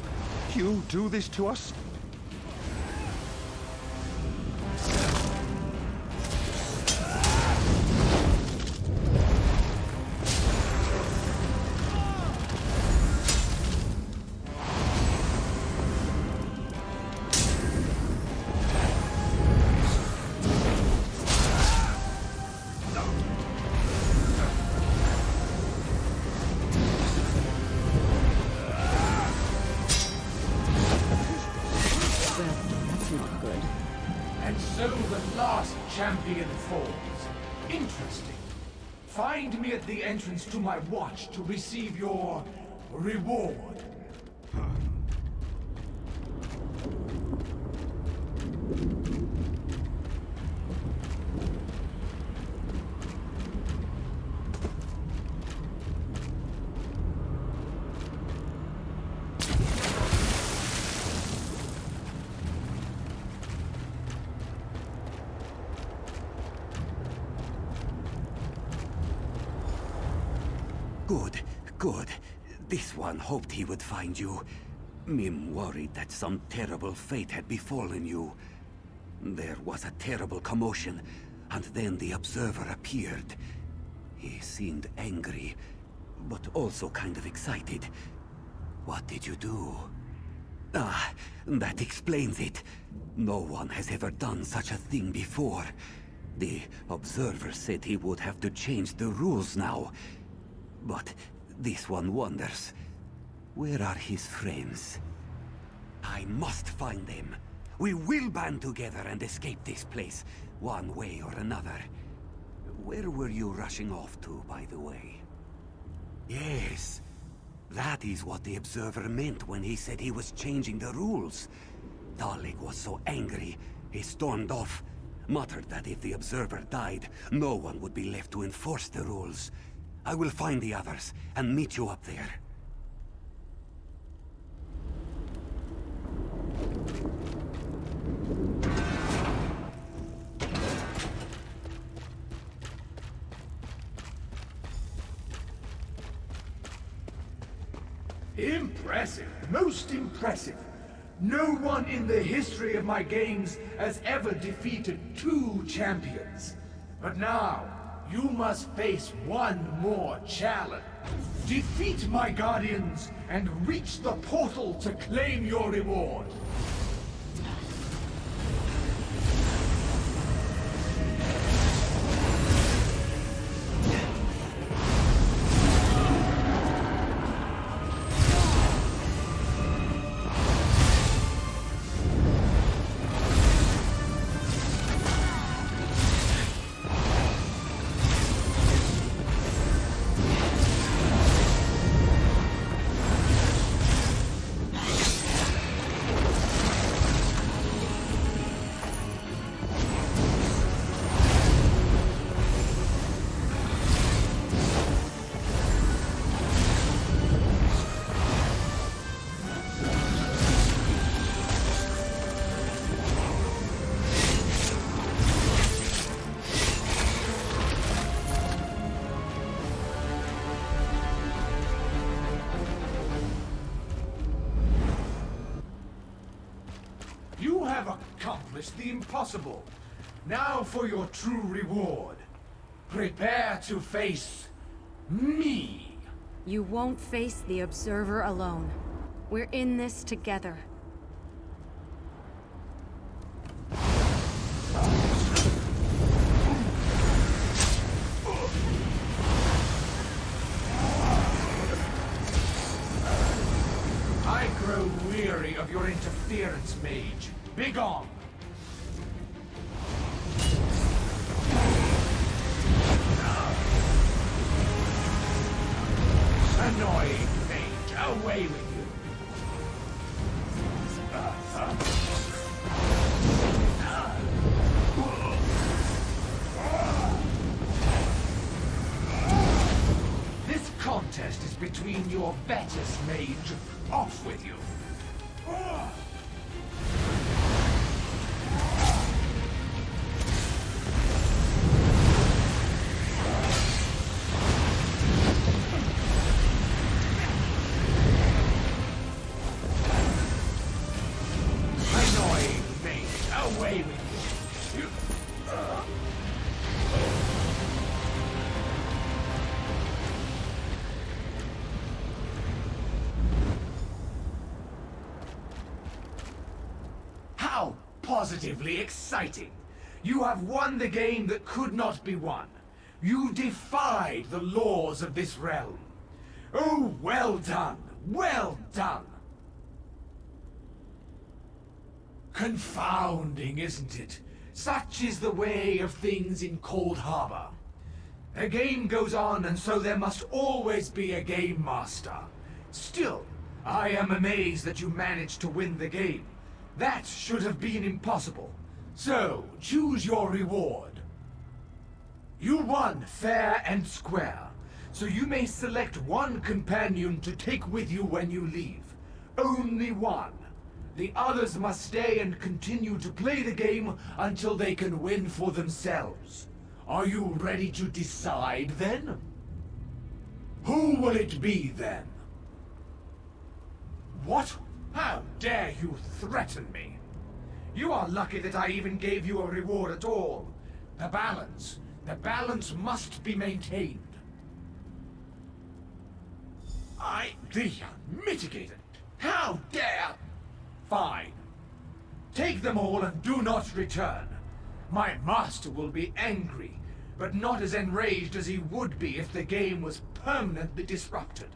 You do this to us? Champion falls. Interesting. Find me at the entrance to my watch to receive your reward. Good. This one hoped he would find you. Mim worried that some terrible fate had befallen you. There was a terrible commotion, and then the Observer appeared. He seemed angry, but also kind of excited. What did you do? Ah, that explains it. No one has ever done such a thing before. The Observer said he would have to change the rules now. But this one wonders, where are his friends? I must find them. We will band together and escape this place, one way or another. Where were you rushing off to, by the way? Yes, that is what the Observer meant when he said he was changing the rules. Dalek was so angry, he stormed off, muttered that if the Observer died, no one would be left to enforce the rules. I will find the others and meet you up there. Impressive. Most impressive. No one in the history of my games has ever defeated 2 champions. But now, you must face one more challenge. Defeat my guardians and reach the portal to claim your reward. The impossible. Now for your true reward. Prepare to face me. You won't face the Observer alone. We're in this together. I grow weary of your interference, mage. Begone! Annoying mage, away with you! This contest is between your betters, mage. Off with you! positively exciting. You have won the game that could not be won. You defied the laws of this realm. Oh, well done, well done. Confounding, isn't it? Such is the way of things in Cold Harbor. The game goes on, and so there must always be a game master. Still, I am amazed that you managed to win the game. That should have been impossible. So, choose your reward. You won fair and square, so you may select one companion to take with you when you leave. Only one. The others must stay and continue to play the game until they can win for themselves. Are you ready to decide, then? Who will it be, then? What? How dare you threaten me? You are lucky that I even gave you a reward at all. The balance must be maintained. The unmitigated. How dare! Fine. Take them all and do not return. My master will be angry, but not as enraged as he would be if the game was permanently disrupted.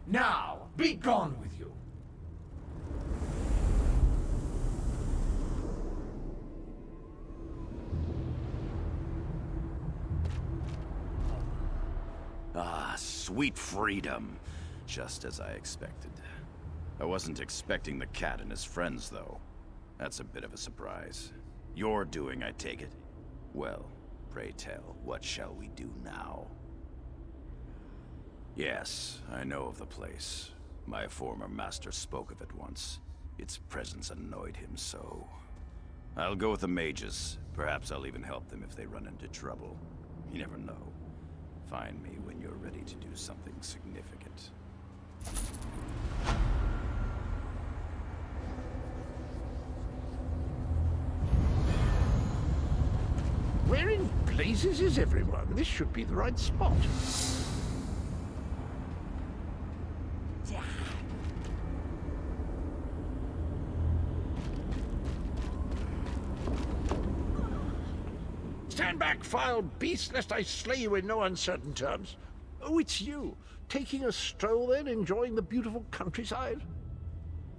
Now, be gone with you. Ah, sweet freedom. Just as I expected. I wasn't expecting the cat and his friends, though. That's a bit of a surprise. Your doing, I take it? Well, pray tell, what shall we do now? Yes, I know of the place. My former master spoke of it once. Its presence annoyed him so. I'll go with the mages. Perhaps I'll even help them if they run into trouble. You never know. Find me when you're ready to do something significant. Where in blazes is everyone? This should be the right spot. Stand back, foul beast, lest I slay you in no uncertain terms. Oh, it's you. Taking a stroll then, enjoying the beautiful countryside?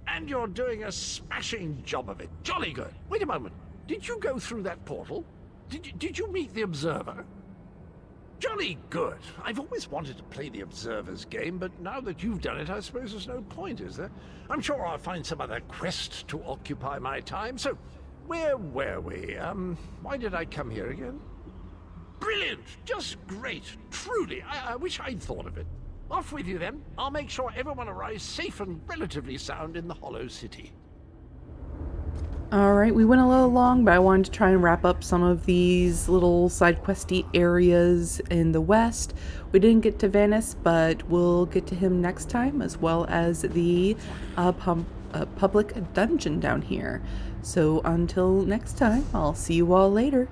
And you're doing a smashing job of it. Jolly good. Wait a moment. Did you go through that portal? Did you meet the Observer? Jolly good. I've always wanted to play the Observer's game, but now that you've done it, I suppose there's no point, is there? I'm sure I'll find some other quest to occupy my time. So, where were we? Why did I come here again? Brilliant! Just great. Truly, I wish I'd thought of it. Off with you, then. I'll make sure everyone arrives safe and relatively sound in the Hollow City. Alright, we went a little long, but I wanted to try and wrap up some of these little side questy areas in the west. We didn't get to Venice, but we'll get to him next time, as well as the public dungeon down here. So until next time, I'll see you all later.